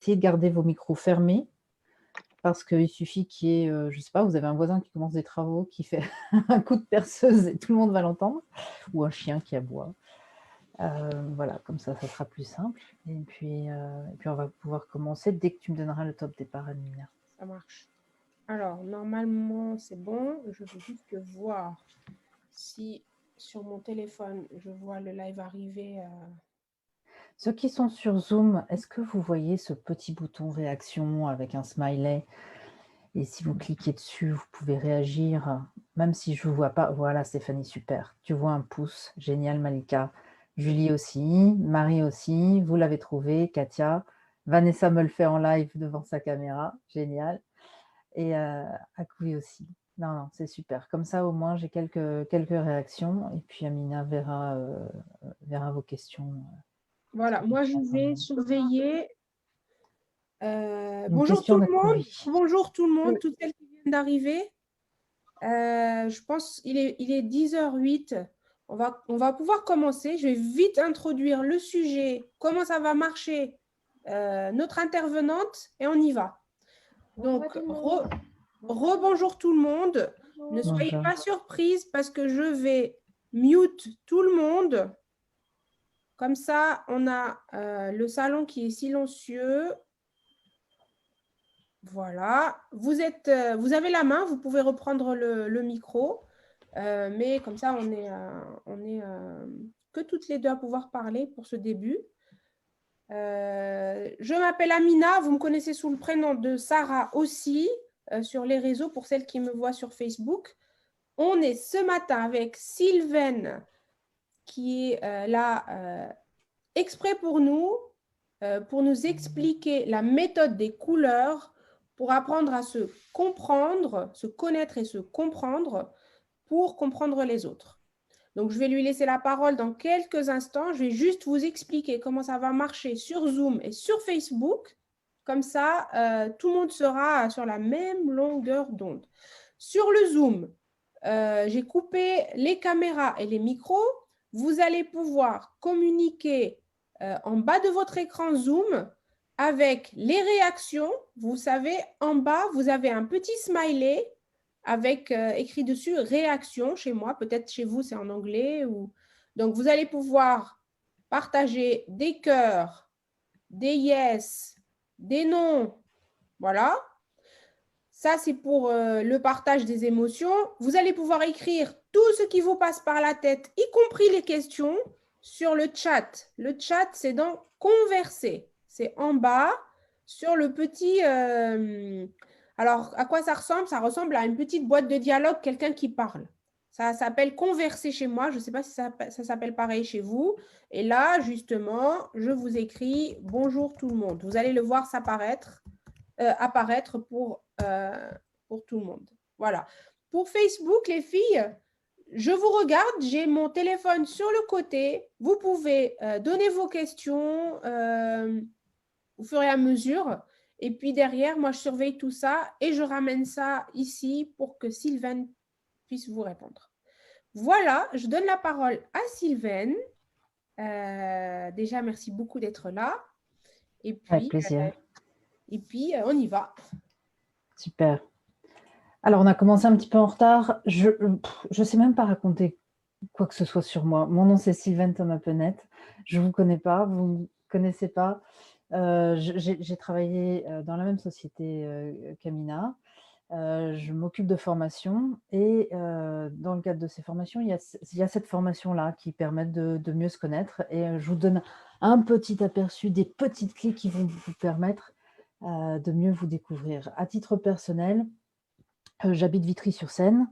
essayez de garder vos micros fermés parce qu'il suffit qu'il y ait, je ne sais pas, vous avez un voisin qui commence des travaux, qui fait un coup de perceuse et tout le monde va l'entendre, ou un chien qui aboie. Voilà, comme ça sera plus simple. Et puis on va pouvoir commencer dès que tu me donneras le top départ, Amina. Ça marche. Alors, normalement, c'est bon. Je veux juste voir si sur mon téléphone, je vois le live arriver. Ceux qui sont sur Zoom, est-ce que vous voyez ce petit bouton réaction avec un smiley? Et si vous cliquez dessus, vous pouvez réagir, même si je ne vous vois pas. Voilà, Stéphanie, super. Tu vois un pouce. Génial, Malika. Julie aussi, Marie aussi, vous l'avez trouvé, Katia. Vanessa me le fait en live devant sa caméra. Génial. Et Akoui aussi. Non, non, c'est super. Comme ça, au moins, j'ai quelques réactions. Et puis, Amina verra vos questions. Voilà, moi, je vais surveiller. Une Bonjour question tout le monde. d'Akoui. Bonjour tout le monde, toutes celles qui viennent d'arriver. Je pense qu'il est 10h08. On va pouvoir commencer. Je vais vite introduire le sujet, comment ça va marcher, notre intervenante, et on y va. Donc, rebonjour tout le monde. Ne soyez Bonjour. pas surprises parce que je vais mute tout le monde. Comme ça, on a le salon qui est silencieux. Voilà. Vous avez la main, vous pouvez reprendre le micro. Mais comme ça, on est que toutes les deux à pouvoir parler pour ce début. Je m'appelle Amina, vous me connaissez sous le prénom de Sarah aussi, sur les réseaux pour celles qui me voient sur Facebook. On est ce matin avec Sylvaine qui est là exprès pour nous expliquer la méthode des couleurs pour apprendre à se comprendre, se connaître et se comprendre pour comprendre les autres. Donc, je vais lui laisser la parole dans quelques instants. Je vais juste vous expliquer comment ça va marcher sur Zoom et sur Facebook. Comme ça, tout le monde sera sur la même longueur d'onde. Sur le Zoom, j'ai coupé les caméras et les micros. Vous allez pouvoir communiquer en bas de votre écran Zoom avec les réactions. Vous savez, en bas, vous avez un petit smiley avec écrit dessus réaction chez moi. Peut-être chez vous, c'est en anglais. Donc, vous allez pouvoir partager des cœurs, des yes, des non. Voilà. Ça, c'est pour le partage des émotions. Vous allez pouvoir écrire tout ce qui vous passe par la tête, y compris les questions, sur le chat. Le chat, c'est dans converser. C'est en bas, sur le petit... alors, à quoi ça ressemble? Ça ressemble à une petite boîte de dialogue, quelqu'un qui parle. Ça s'appelle converser chez moi. Je ne sais pas si ça s'appelle pareil chez vous. Et là, justement, je vous écris « Bonjour tout le monde ». Vous allez le voir apparaître pour tout le monde. Voilà. Pour Facebook, les filles, je vous regarde, j'ai mon téléphone sur le côté. Vous pouvez donner vos questions au fur et à mesure. Et puis derrière, moi, je surveille tout ça et je ramène ça ici pour que Sylvaine puisse vous répondre. Voilà, je donne la parole à Sylvaine. Déjà, merci beaucoup d'être là. Et puis, Avec plaisir. On y va. Super. Alors, on a commencé un petit peu en retard. Je ne sais même pas raconter quoi que ce soit sur moi. Mon nom, c'est Sylvaine Thomas-Penet. Je ne vous connais pas, vous ne me connaissez pas. J'ai travaillé dans la même société qu'Amina. Je m'occupe de formation et dans le cadre de ces formations, il y a cette formation-là qui permet de mieux se connaître. Et je vous donne un petit aperçu des petites clés qui vont vous permettre de mieux vous découvrir. À titre personnel, j'habite Vitry-sur-Seine.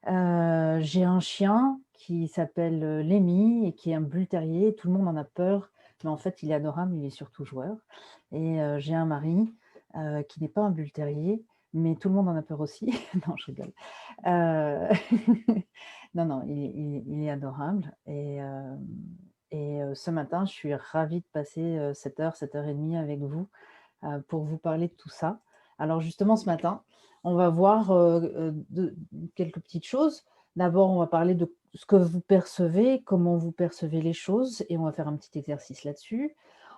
J'ai un chien qui s'appelle Lémi et qui est un bull terrier. Tout le monde en a peur, mais en fait, il est adorable, il est surtout joueur. Et j'ai un mari qui n'est pas un bull terrier, mais tout le monde en a peur aussi. Non, je rigole. Non, non, il est adorable. Et ce matin, je suis ravie de passer 7h30 avec vous pour vous parler de tout ça. Alors justement, ce matin, on va voir quelques petites choses. D'abord, on va parler de ce que vous percevez, comment vous percevez les choses, et on va faire un petit exercice là-dessus.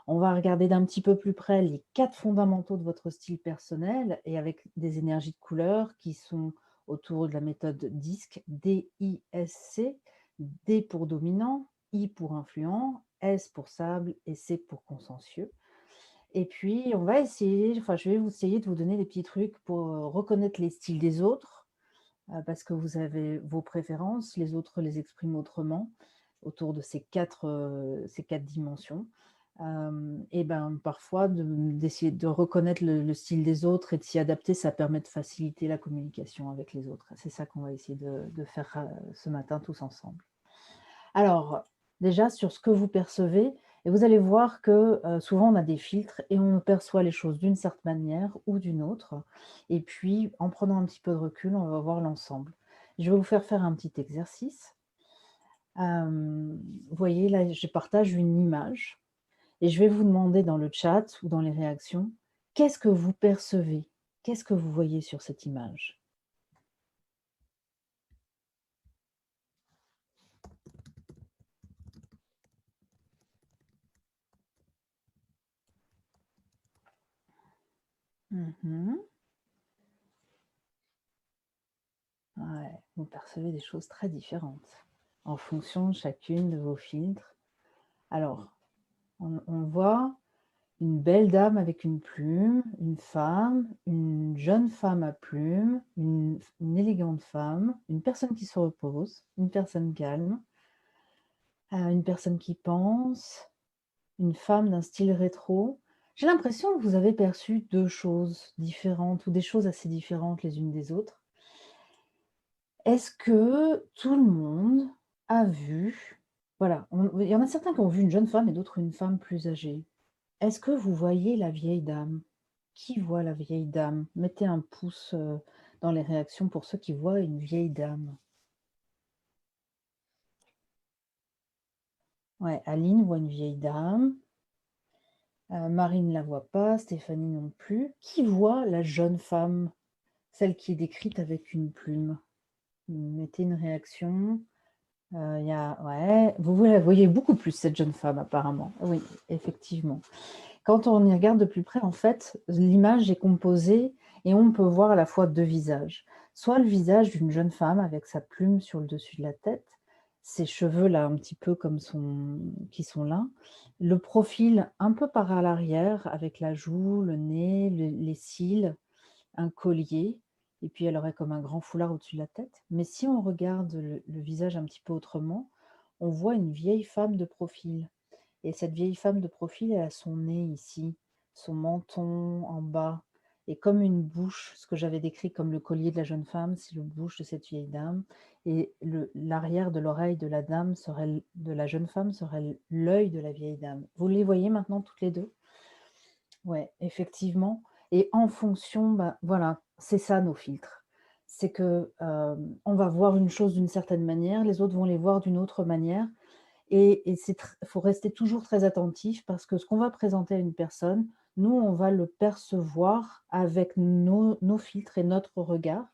On va regarder d'un petit peu plus près les 4 fondamentaux de votre style personnel et avec des énergies de couleurs qui sont autour de la méthode DISC, D-I-S-C, D pour dominant, I pour influent, S pour sable et C pour consciencieux. Et puis on va essayer, enfin je vais vous essayer de vous donner des petits trucs pour, reconnaître les styles des autres, parce que vous avez vos préférences, les autres les expriment autrement, autour de ces 4 dimensions. Et ben, parfois d'essayer de reconnaître le style des autres et de s'y adapter, ça permet de faciliter la communication avec les autres. C'est ça qu'on va essayer de faire, ce matin tous ensemble. Alors, déjà sur ce que vous percevez et vous allez voir que, souvent on a des filtres et on perçoit les choses d'une certaine manière ou d'une autre et puis en prenant un petit peu de recul, on va voir l'ensemble. Je vais vous faire un petit exercice. Vous voyez là, je partage une image et je vais vous demander dans le chat ou dans les réactions, qu'est-ce que vous percevez? Qu'est-ce que vous voyez sur cette image? Mmh. Ouais, vous percevez des choses très différentes en fonction de chacune de vos filtres. Alors, on voit une belle dame avec une plume, une femme, une jeune femme à plume, une élégante femme, une personne qui se repose, une personne calme, une personne qui pense, une femme d'un style rétro. J'ai l'impression que vous avez perçu 2 choses différentes ou des choses assez différentes les unes des autres. Est-ce que tout le monde a vu, voilà, il y en a certains qui ont vu une jeune femme et d'autres une femme plus âgée. Est-ce que vous voyez la vieille dame? Qui voit la vieille dame? Mettez un pouce, dans les réactions pour ceux qui voient une vieille dame. Ouais, Aline voit une vieille dame, Marie ne la voit pas, Stéphanie non plus. Qui voit la jeune femme? Celle qui est décrite avec une plume? Mettez une réaction. Il y a ouais, vous la voyez beaucoup plus cette jeune femme apparemment. Oui, effectivement. Quand on y regarde de plus près, en fait, l'image est composée et on peut voir à la fois 2 visages. Soit le visage d'une jeune femme avec sa plume sur le dessus de la tête, ses cheveux là un petit peu comme son qui sont là, le profil un peu par à l'arrière avec la joue, le nez, les cils, un collier et puis elle aurait comme un grand foulard au-dessus de la tête. Mais si on regarde le visage un petit peu autrement, on voit une vieille femme de profil. Et cette vieille femme de profil, elle a son nez ici, son menton en bas et comme une bouche, ce que j'avais décrit comme le collier de la jeune femme, c'est le bouche de cette vieille dame et l'arrière de l'oreille de la dame serait de la jeune femme serait l'œil de la vieille dame. Vous les voyez maintenant toutes les 2. Ouais, effectivement et en fonction, bah, voilà, c'est ça nos filtres. C'est que, on va voir une chose d'une certaine manière, les autres vont les voir d'une autre manière et c'est faut rester toujours très attentif parce que ce qu'on va présenter à une personne, nous, on va le percevoir avec nos filtres et notre regard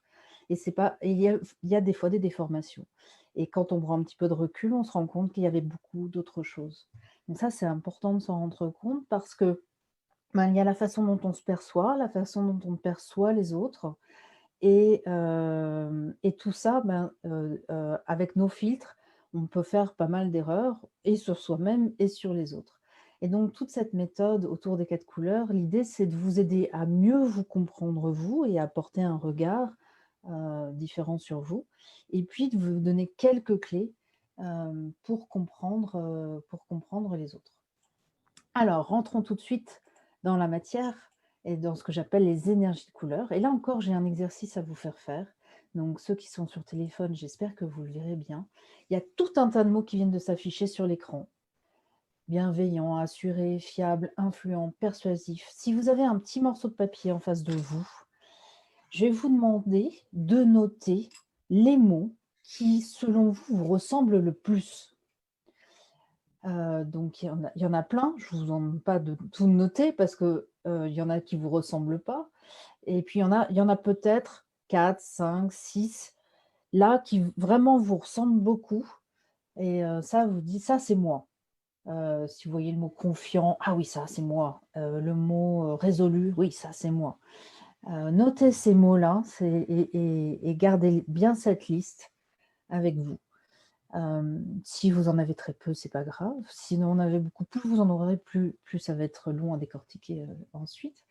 et c'est pas et il y a des fois des déformations et quand on prend un petit peu de recul, on se rend compte qu'il y avait beaucoup d'autres choses. Donc ça, c'est important de s'en rendre compte parce que, ben, il y a la façon dont on se perçoit, la façon dont on perçoit les autres et tout ça, ben, avec nos filtres, on peut faire pas mal d'erreurs et sur soi-même et sur les autres. Et donc toute cette méthode autour des 4 couleurs, l'idée c'est de vous aider à mieux vous comprendre vous et à porter un regard, différent sur vous et puis de vous donner quelques clés, pour comprendre les autres. Alors, rentrons tout de suite dans la matière et dans ce que j'appelle les énergies de couleurs. Et là encore, j'ai un exercice à vous faire faire. Donc, ceux qui sont sur téléphone, j'espère que vous le verrez bien. Il y a tout un tas de mots qui viennent de s'afficher sur l'écran. Bienveillant, assuré, fiable, influent, persuasif. Si vous avez un petit morceau de papier en face de vous, je vais vous demander de noter les mots qui, selon vous, vous ressemblent le plus. Donc il y en a plein, je vous en demande pas de tout noter parce que, il y en a qui vous ressemblent pas et puis il y en a peut-être 4, 5, 6 là qui vraiment vous ressemblent beaucoup et ça vous dit: «Ça c'est moi». Si vous voyez le mot confiant, ah oui, ça c'est moi. Le mot résolu, oui, ça c'est moi. Notez ces mots-là et gardez bien cette liste avec vous. Si vous en avez très peu, c'est pas grave. Si vous en avez beaucoup, plus vous en aurez, plus ça va être long à décortiquer ensuite.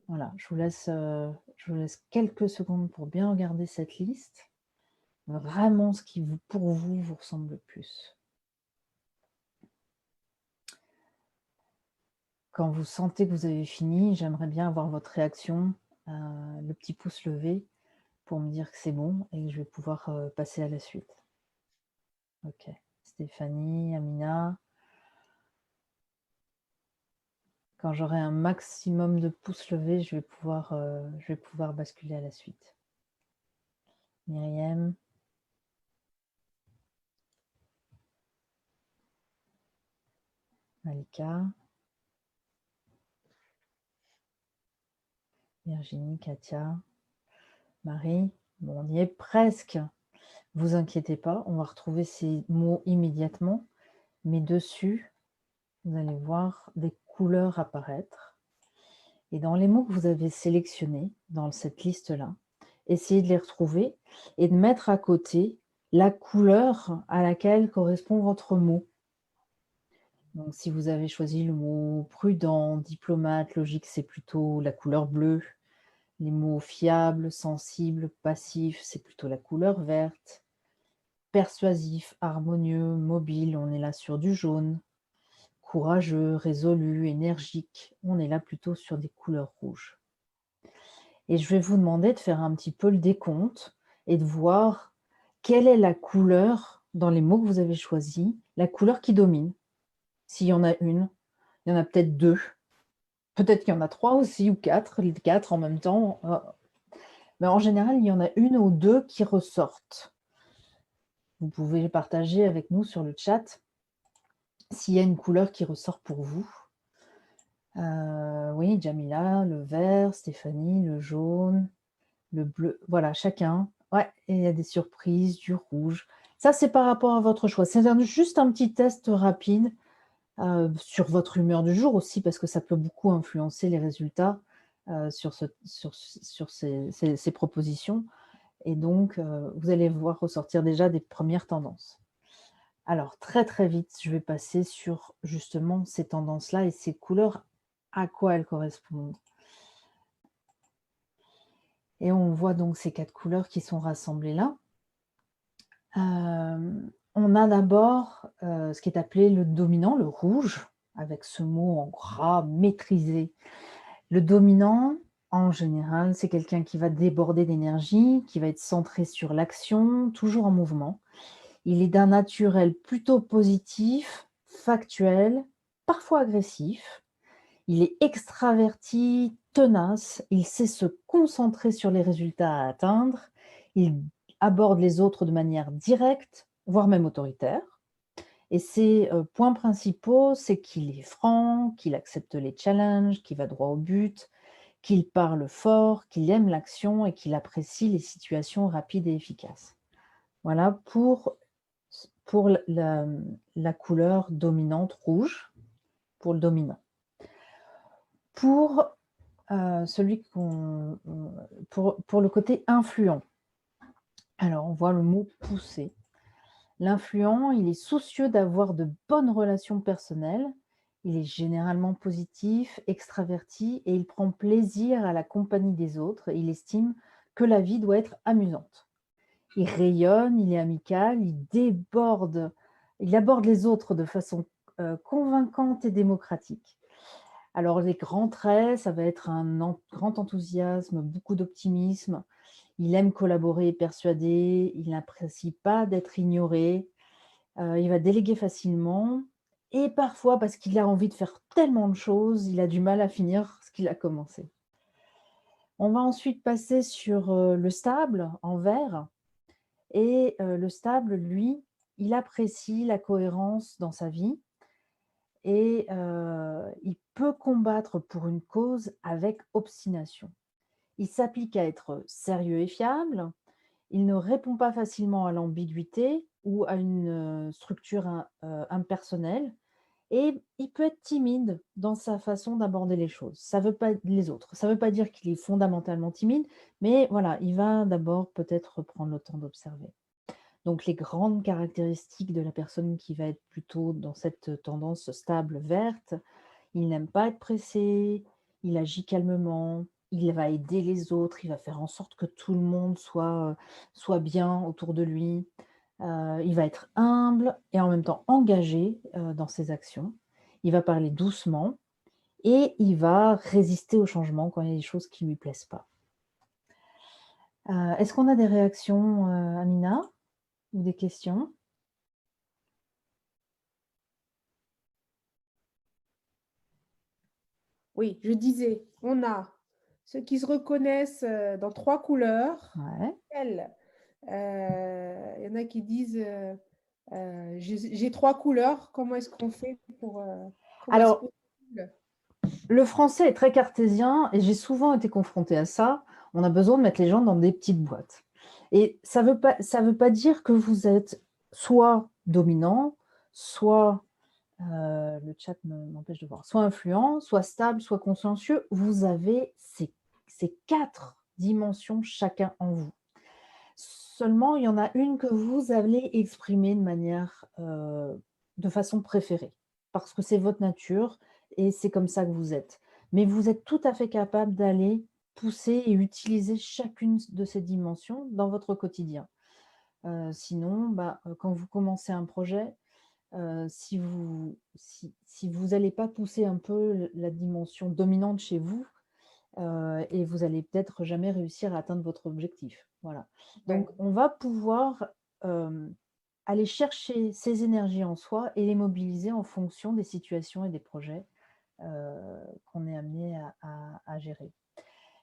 Voilà, je vous laisse quelques secondes pour bien regarder cette liste. Vraiment ce qui pour vous, vous ressemble le plus. Quand vous sentez que vous avez fini, j'aimerais bien avoir votre réaction, le petit pouce levé pour me dire que c'est bon et que je vais pouvoir passer à la suite. Ok. Stéphanie, Amina. Quand j'aurai un maximum de pouces levés, je vais pouvoir basculer à la suite. Myriam. Malika. Virginie, Katia. Marie. Bon, on y est presque. Vous inquiétez pas, on va retrouver ces mots immédiatement. Mais dessus, vous allez voir des couleurs apparaître. Et dans les mots que vous avez sélectionnés dans cette liste-là, essayez de les retrouver et de mettre à côté la couleur à laquelle correspond votre mot. Donc, si vous avez choisi le mot prudent, diplomate, logique, c'est plutôt la couleur bleue. Les mots fiable, sensible, passif, c'est plutôt la couleur verte. Persuasif, harmonieux, mobile, on est là sur du jaune. Courageux, résolu, énergique, on est là plutôt sur des couleurs rouges. Et je vais vous demander de faire un petit peu le décompte et de voir quelle est la couleur dans les mots que vous avez choisis, la couleur qui domine. S'il y en a une, il y en a peut-être deux, peut-être qu'il y en a trois aussi ou quatre, les quatre en même temps. Mais en général, il y en a une ou deux qui ressortent. Vous pouvez partager avec nous sur le chat s'il y a une couleur qui ressort pour vous. Oui, Jamila, le vert, Stéphanie, le jaune, le bleu, voilà, chacun. Ouais, et il y a des surprises, du rouge. Ça, c'est par rapport à votre choix. C'est juste un petit test rapide sur votre humeur du jour aussi, parce que ça peut beaucoup influencer les résultats sur ces propositions. Et donc, vous allez voir ressortir déjà des premières tendances. Alors, très très vite, je vais passer sur justement ces tendances-là et ces couleurs, à quoi elles correspondent. Et on voit donc ces quatre couleurs qui sont rassemblées là. On a d'abord ce qui est appelé le dominant, le rouge, avec ce mot en gras, maîtrisé. Le dominant, en général, c'est quelqu'un qui va déborder d'énergie, qui va être centré sur l'action, toujours en mouvement. Il est d'un naturel plutôt positif, factuel, parfois agressif. Il est extraverti, tenace, il sait se concentrer sur les résultats à atteindre, il aborde les autres de manière directe, voire même autoritaire. Et ses points principaux, c'est qu'il est franc, qu'il accepte les challenges, qu'il va droit au but, qu'il parle fort, qu'il aime l'action et qu'il apprécie les situations rapides et efficaces. Voilà pour la couleur dominante rouge, pour le dominant. Pour pour le côté influent, alors on voit le mot pousser. L'influent, il est soucieux d'avoir de bonnes relations personnelles, il est généralement positif, extraverti et il prend plaisir à la compagnie des autres. Il estime que la vie doit être amusante. Il rayonne, il est amical, il aborde les autres de façon convaincante et démocratique. Alors les grands traits, ça va être un grand enthousiasme, beaucoup d'optimisme. Il aime collaborer et persuader, il n'apprécie pas d'être ignoré, il va déléguer facilement et parfois, parce qu'il a envie de faire tellement de choses, il a du mal à finir ce qu'il a commencé. On va ensuite passer sur, le stable en vert et le stable, lui, il apprécie la cohérence dans sa vie et il peut combattre pour une cause avec obstination. Il s'applique à être sérieux et fiable, il ne répond pas facilement à l'ambiguïté ou à une structure impersonnelle. Et il peut être timide dans sa façon d'aborder les choses. Ça veut pas les autres. Ça veut pas dire qu'il est fondamentalement timide, mais voilà, il va d'abord peut-être prendre le temps d'observer. Donc les grandes caractéristiques de la personne qui va être plutôt dans cette tendance stable verte, il n'aime pas être pressé, il agit calmement, il va aider les autres, il va faire en sorte que tout le monde soit bien autour de lui. Il va être humble et en même temps engagé, dans ses actions. Il va parler doucement et il va résister au changement quand il y a des choses qui ne lui plaisent pas. Est-ce qu'on a des réactions, Amina, ou des questions? Oui, je disais, on a ceux qui se reconnaissent dans 3 couleurs. Ouais. Il y en a qui disent j'ai 3 couleurs, comment est-ce qu'on fait pour. Comment est-ce Alors, possible? le français est très cartésien et j'ai souvent été confrontée à ça. On a besoin de mettre les gens dans des petites boîtes et ça veut pas dire que vous êtes soit dominant, soit, le chat m'empêche de voir, soit influent, soit stable, soit consciencieux. Vous avez ces 4 dimensions chacun en vous. Seulement, il y en a une que vous allez exprimer de façon préférée, parce que c'est votre nature et c'est comme ça que vous êtes. Mais vous êtes tout à fait capable d'aller pousser et utiliser chacune de ces dimensions dans votre quotidien. Sinon, quand vous commencez un projet, si vous n'allez pas pousser un peu la dimension dominante chez vous, et vous allez peut-être jamais réussir à atteindre votre objectif. Voilà. Ouais. Donc on va pouvoir, hem, aller chercher ces énergies en soi et les mobiliser en fonction des situations et des projets, qu'on est amené à gérer.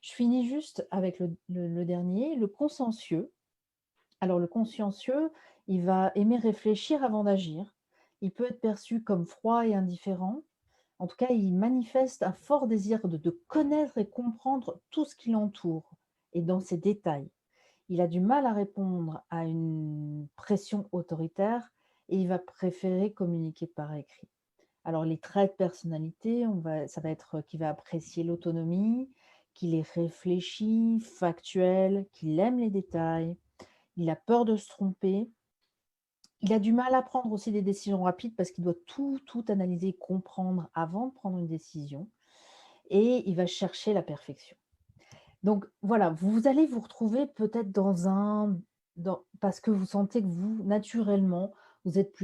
Je finis juste avec le dernier, le consciencieux. Alors le consciencieux, il va aimer réfléchir avant d'agir. Il peut être perçu comme froid et indifférent. En tout cas, il manifeste un fort désir de connaître et comprendre tout ce qui l'entoure et dans ses détails. Il a du mal à répondre à une pression autoritaire et il va préférer communiquer par écrit. Alors les traits de personnalité, ça va être qu'il va apprécier l'autonomie, qu'il est réfléchi, factuel, qu'il aime les détails, il a peur de se tromper, il a du mal à prendre aussi des décisions rapides parce qu'il doit tout analyser, comprendre avant de prendre une décision et il va chercher la perfection. Donc voilà, vous allez vous retrouver peut-être parce que vous sentez que vous, naturellement, vous êtes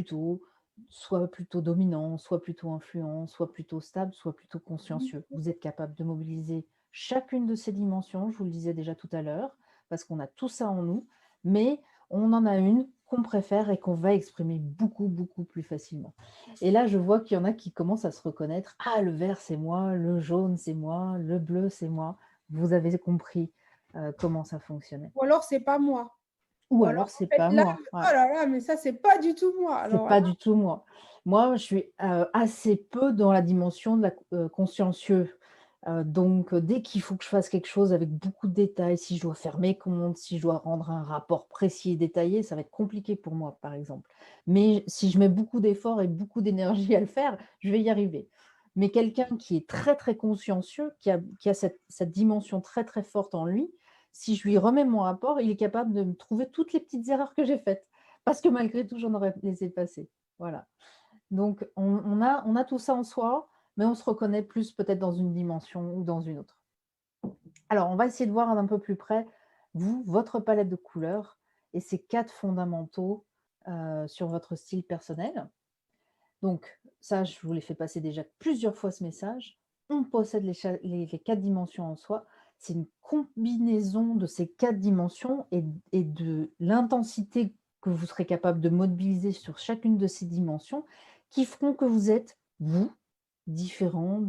soit plutôt dominant, soit plutôt influent, soit plutôt stable, soit plutôt consciencieux. Vous êtes capable de mobiliser chacune de ces dimensions, je vous le disais déjà tout à l'heure, parce qu'on a tout ça en nous, mais on en a une qu'on préfère et qu'on va exprimer beaucoup, beaucoup plus facilement. Et là, je vois qu'il y en a qui commencent à se reconnaître. Ah, le vert, c'est moi, le jaune, c'est moi, le bleu, c'est moi. Vous avez compris, comment ça fonctionnait. Ou alors, c'est pas moi. Ou Ou alors, alors en c'est fait, pas là, moi, ouais. oh là là, mais ça, c'est pas du tout moi. C'est Alors là, pas du tout moi. Moi, je suis, assez peu dans la dimension de la consciencieux. Donc dès qu'il faut que je fasse quelque chose avec beaucoup de détails, si je dois faire mes comptes, si je dois rendre un rapport précis et détaillé, ça va être compliqué pour moi, par exemple. Mais si je mets beaucoup d'efforts et beaucoup d'énergie à le faire, je vais y arriver. Mais quelqu'un qui est très, très consciencieux, qui a cette dimension très, très forte en lui, si je lui remets mon rapport, il est capable de me trouver toutes les petites erreurs que j'ai faites. Parce que malgré tout, j'en aurais laissé passer. Voilà. Donc on a tout ça en soi, mais on se reconnaît plus peut-être dans une dimension ou dans une autre. Alors, on va essayer de voir d'un peu plus près, vous, votre palette de couleurs et ces 4 fondamentaux, sur votre style personnel. Donc ça, je vous l'ai fait passer déjà plusieurs fois ce message. On possède les 4 dimensions en soi. C'est une combinaison de ces 4 dimensions et de l'intensité que vous serez capable de mobiliser sur chacune de ces dimensions qui feront que vous êtes, vous, différent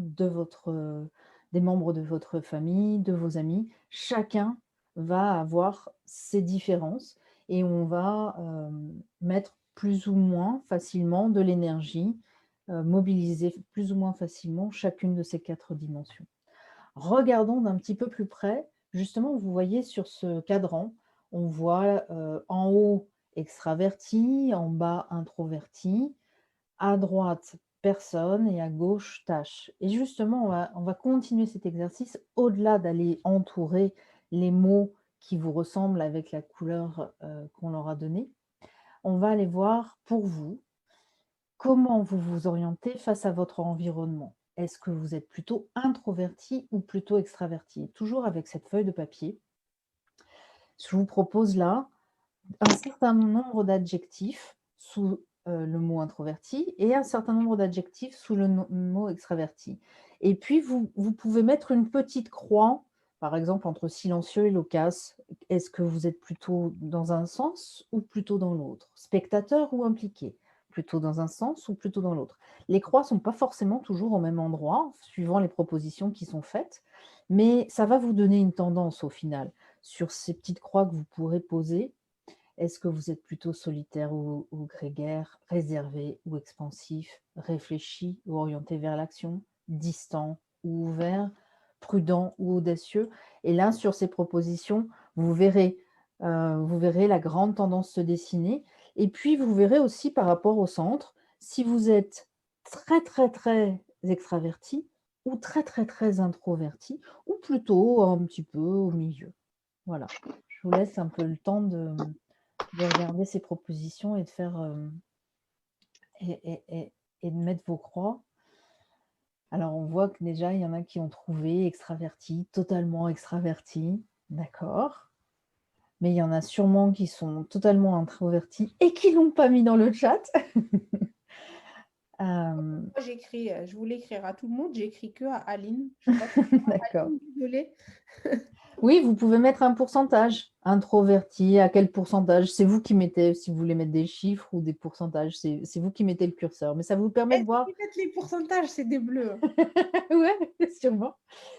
des membres de votre famille, de vos amis. Chacun va avoir ses différences et on va, mettre plus ou moins facilement de l'énergie, mobiliser plus ou moins facilement chacune de ces 4 dimensions. Regardons d'un petit peu plus près. Justement, vous voyez sur ce cadran, on voit, en haut extraverti, en bas introverti, à droite personne et à gauche tâche. Et justement, on va continuer cet exercice au-delà d'aller entourer les mots qui vous ressemblent avec la couleur qu'on leur a donnée. On va aller voir pour vous comment vous vous orientez face à votre environnement. Est-ce que vous êtes plutôt introverti ou plutôt extraverti? Toujours avec cette feuille de papier, je vous propose là un certain nombre d'adjectifs sous le mot introverti et un certain nombre d'adjectifs sous le mot extraverti. Et puis, vous pouvez mettre une petite croix, par exemple, entre silencieux et loquace. Est-ce que vous êtes plutôt dans un sens ou plutôt dans l'autre? Spectateur ou impliqué? Plutôt dans un sens ou plutôt dans l'autre? Les croix ne sont pas forcément toujours au même endroit, suivant les propositions qui sont faites, mais ça va vous donner une tendance au final. Sur ces petites croix que vous pourrez poser, est-ce que vous êtes plutôt solitaire ou grégaire, réservé ou expansif, réfléchi ou orienté vers l'action, distant ou ouvert, prudent ou audacieux? Et là, sur ces propositions, vous verrez la grande tendance se dessiner. Et puis, vous verrez aussi par rapport au centre, si vous êtes très, très, très extraverti ou très, très, très introverti, ou plutôt un petit peu au milieu. Voilà. Je vous laisse un peu le temps de regarder ces propositions et de faire, et de mettre vos croix. Alors, on voit que déjà, il y en a qui ont trouvé extraverti, totalement extraverti, d'accord. Mais il y en a sûrement qui sont totalement introvertis et qui l'ont pas mis dans le chat. Moi, j'écris, je voulais écrire à tout le monde, j'écris que à Aline. Je sais pas D'accord. Aline, désolée. Oui, vous pouvez mettre un pourcentage. Introverti, à quel pourcentage? C'est vous qui mettez, si vous voulez mettre des chiffres ou des pourcentages, c'est vous qui mettez le curseur. Mais ça vous permet Eh, de voir. peut-être les pourcentages, c'est des bleus. Ouais, sûrement.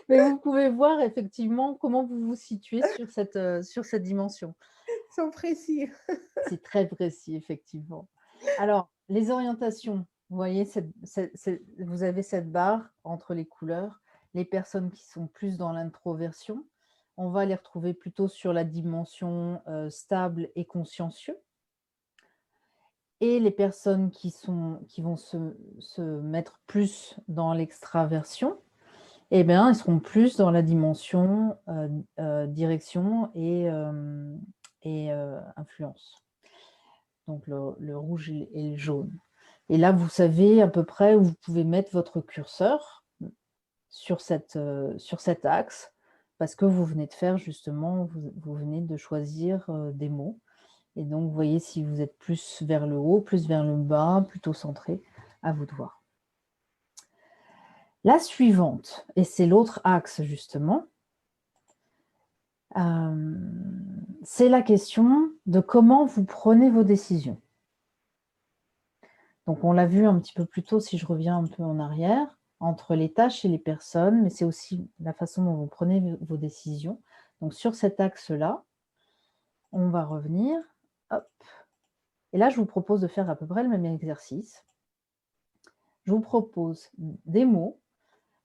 Mais vous pouvez voir effectivement comment vous vous situez sur cette dimension. Ils sont précis. C'est très précis, effectivement. Alors, les orientations, vous voyez, vous avez cette barre entre les couleurs. Les personnes qui sont plus dans l'introversion, on va les retrouver plutôt sur la dimension stable et consciencieux. Et les personnes qui vont se mettre plus dans l'extraversion, eh bien, ils seront plus dans la dimension direction et influence. Donc le rouge et le jaune. Et là, vous savez à peu près où vous pouvez mettre votre curseur sur cet axe, parce que vous venez de faire justement, vous venez de choisir des mots. Et donc, vous voyez si vous êtes plus vers le haut, plus vers le bas, plutôt centré, à vous de voir. La suivante, et c'est l'autre axe justement, c'est la question de comment vous prenez vos décisions. Donc, on l'a vu un petit peu plus tôt, si je reviens un peu en arrière, entre les tâches et les personnes, mais c'est aussi la façon dont vous prenez vos décisions. Donc, sur cet axe-là, on va revenir. Hop. Et là, je vous propose de faire à peu près le même exercice. Je vous propose des mots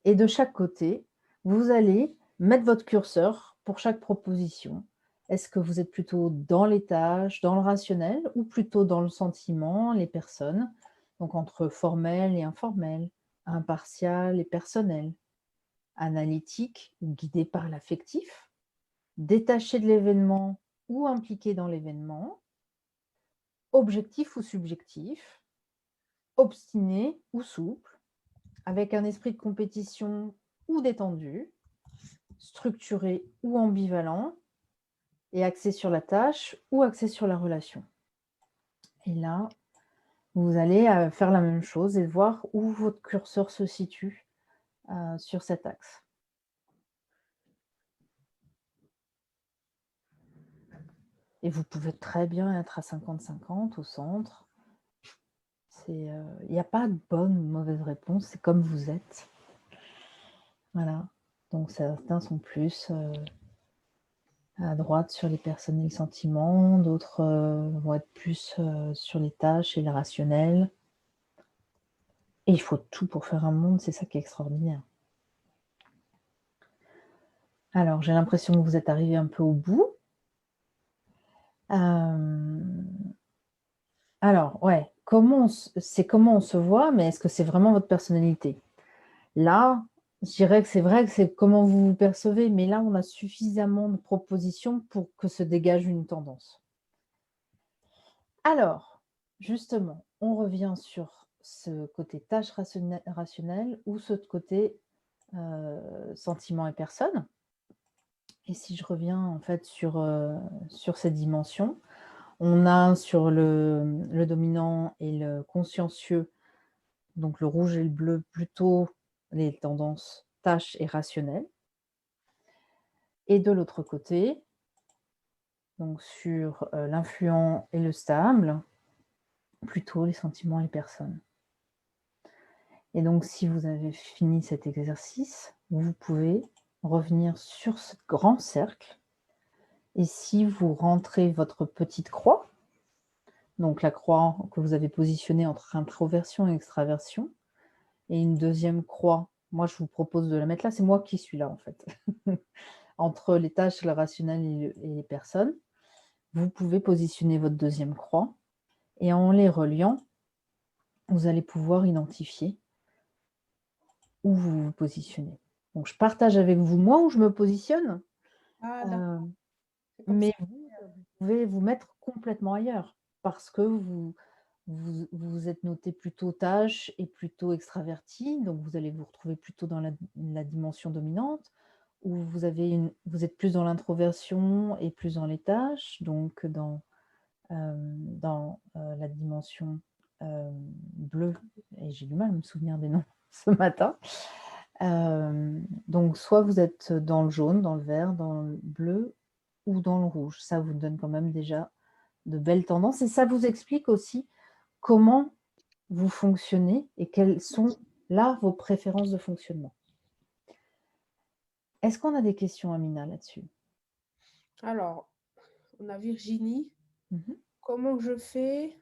et de chaque côté, vous allez mettre votre curseur pour chaque proposition. Est-ce que vous êtes plutôt dans les tâches, dans le rationnel ou plutôt dans le sentiment, les personnes? Donc entre formel et informel, impartial et personnel, analytique ou guidé par l'affectif, détaché de l'événement ou impliqué dans l'événement, objectif ou subjectif, obstiné ou souple, avec un esprit de compétition ou détendu, structuré ou ambivalent, et axé sur la tâche ou axé sur la relation. Et là, vous allez faire la même chose et voir où votre curseur se situe sur cet axe. Et vous pouvez très bien être à 50-50 au centre. Il n'y a pas de bonne ou de mauvaise réponse, c'est comme vous êtes. Voilà. Donc certains sont plus à droite sur les personnes et les sentiments, d'autres vont être plus sur les tâches et le rationnel. Et il faut tout pour faire un monde, c'est ça qui est extraordinaire. Alors, j'ai l'impression que vous êtes arrivé un peu au bout. Alors, ouais, c'est comment on se voit, mais est-ce que c'est vraiment votre personnalité? Là, je dirais que c'est vrai que c'est comment vous vous percevez, mais là, on a suffisamment de propositions pour que se dégage une tendance. Alors, justement, on revient sur ce côté tâche rationnelle ou ce côté sentiment et personne. Et si je reviens en fait sur ces dimensions, on a sur le dominant et le consciencieux, donc le rouge et le bleu, plutôt les tendances tâches et rationnelles. Et de l'autre côté, donc sur l'influent et le stable, plutôt les sentiments et les personnes. Et donc, si vous avez fini cet exercice, vous pouvez revenir sur ce grand cercle. Et si vous rentrez votre petite croix, donc la croix que vous avez positionnée entre introversion et extraversion, et une deuxième croix, moi je vous propose de la mettre là, c'est moi qui suis là en fait, entre les tâches, le rationnel et les personnes, vous pouvez positionner votre deuxième croix, et en les reliant, vous allez pouvoir identifier où vous vous positionnez. Donc je partage avec vous, moi, où je me positionne, Ah, heu, d'accord, c'est comme mais ça. vous, vous pouvez vous mettre complètement ailleurs parce que vous êtes noté plutôt tâche et plutôt extraverti, donc vous allez vous retrouver plutôt dans la dimension dominante, ou vous êtes plus dans l'introversion et plus dans les tâches, donc la dimension bleue, et j'ai du mal à me souvenir des noms ce matin. Donc soit vous êtes dans le jaune, dans le vert, dans le bleu ou dans le rouge. Ça vous donne quand même déjà de belles tendances et ça vous explique aussi comment vous fonctionnez et quelles sont là vos préférences de fonctionnement. Est-ce qu'on a des questions, Amina, là-dessus? Alors, on a Virginie. Mmh. Comment je fais?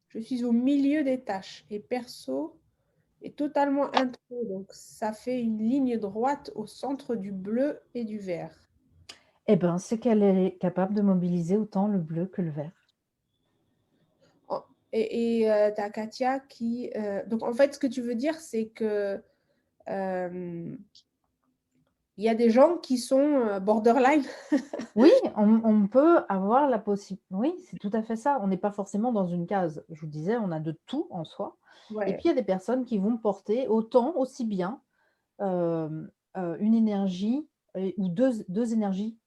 Je suis au milieu des tâches et perso est totalement intro, donc ça fait une ligne droite au centre du bleu et du vert. Eh ben, c'est qu'elle est capable de mobiliser autant le bleu que le vert. En- tu as Katia qui... donc en fait, ce que tu veux dire, c'est que euh, il y a des gens qui sont borderline. Oui, on peut avoir la possibilité. Oui, c'est tout à fait ça. On n'est pas forcément dans une case. Je vous disais, on a de tout en soi. Et Ouais. puis, il y a des personnes qui vont porter autant, aussi bien, une énergie ou deux énergies.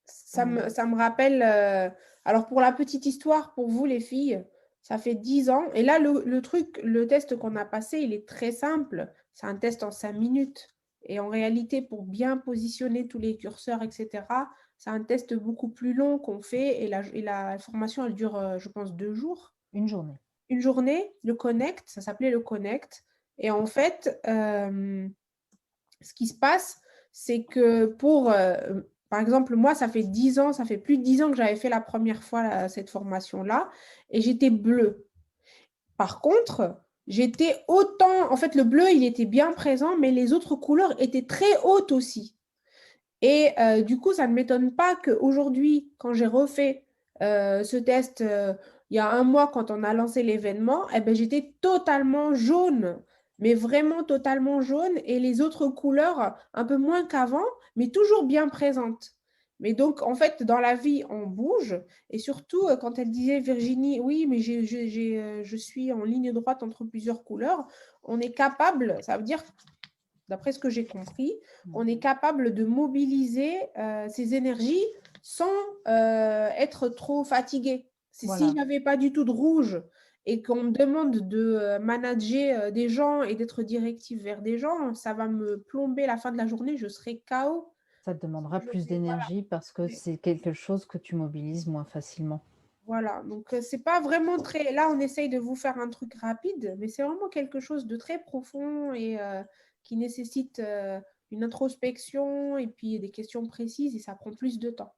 Ça me rappelle, alors pour la petite histoire, pour vous les filles, ça fait 10 ans. Et là, le truc, le test qu'on a passé, il est très simple. C'est un test en 5 minutes. Et en réalité, pour bien positionner tous les curseurs, etc., c'est un test beaucoup plus long qu'on fait. Et la formation, elle dure, je pense, 2 jours. Une journée. Une journée, le Connect, ça s'appelait le Connect. Et en fait, ce qui se passe, c'est que par exemple, moi, ça fait 10 ans, ça fait plus de 10 ans que j'avais fait la première fois cette formation-là, et j'étais bleue. Par contre, j'étais autant, en fait, le bleu, il était bien présent, mais les autres couleurs étaient très hautes aussi. Et du coup, ça ne m'étonne pas qu'aujourd'hui, quand j'ai refait ce test il y a un mois, quand on a lancé l'événement, eh ben, j'étais totalement jaune, mais vraiment totalement jaune, et les autres couleurs un peu moins qu'avant, mais toujours bien présentes. Mais donc, en fait, dans la vie, on bouge, et surtout, quand elle disait, Virginie, oui, mais je suis en ligne droite entre plusieurs couleurs, on est capable, ça veut dire d'après ce que j'ai compris, on est capable de mobiliser ces énergies sans être trop fatigué. C'est si Voilà, je n'avais pas du tout de rouge et qu'on me demande de manager des gens et d'être directive vers des gens, ça va me plomber la fin de la journée, je serai KO. ça te demandera Je plus vais, voilà. d'énergie parce que c'est quelque chose que tu mobilises moins facilement. Voilà, donc c'est pas vraiment très... Là, on essaye de vous faire un truc rapide, mais c'est vraiment quelque chose de très profond et qui nécessite une introspection et puis des questions précises et ça prend plus de temps.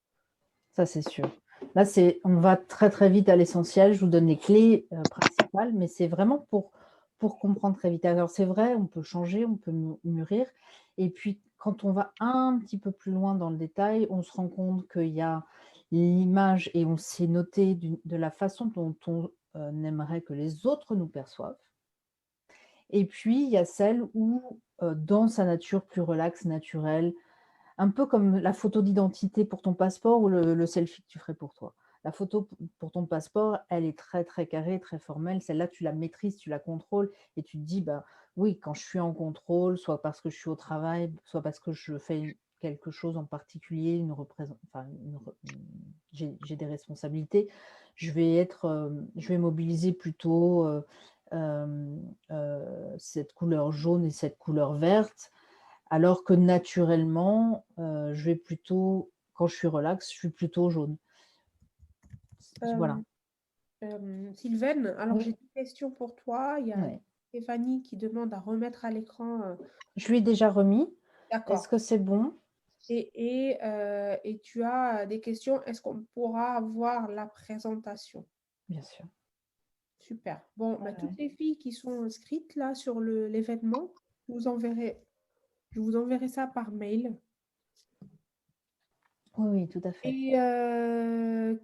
Ça, c'est sûr. Là, on va très, très vite à l'essentiel. Je vous donne les clés principales, mais c'est vraiment pour comprendre très vite. Alors, c'est vrai, on peut changer, on peut mûrir. Et puis, quand on va un petit peu plus loin dans le détail, on se rend compte qu'il y a l'image et on s'est noté de la façon dont on n'aimerait que les autres nous perçoivent. Et puis, il y a celle où, dans sa nature plus relaxe, naturelle, un peu comme la photo d'identité pour ton passeport ou le selfie que tu ferais pour toi. La photo pour ton passeport, elle est très, très carrée, très formelle. Celle-là, tu la maîtrises, tu la contrôles et tu te dis: «Bah, oui, quand je suis en contrôle, soit parce que je suis au travail, soit parce que je fais quelque chose en particulier, j'ai des responsabilités, je vais mobiliser plutôt, cette couleur jaune et cette couleur verte». Alors que naturellement, je vais plutôt quand je suis relax, je suis plutôt jaune. Euh, Voilà. Sylvaine, alors j'ai Oui, une question pour toi. Il y a ouais. Stéphanie qui demande à remettre à l'écran. Je lui ai déjà remis. Est-ce D'accord. que c'est bon? Et tu as des questions. Est-ce qu'on pourra voir la présentation? Bien sûr. Super. Bon, Ouais, bah, toutes ouais. les filles qui sont inscrites là sur l'événement, je vous enverrai ça par mail. Oui, oui, tout à fait. Et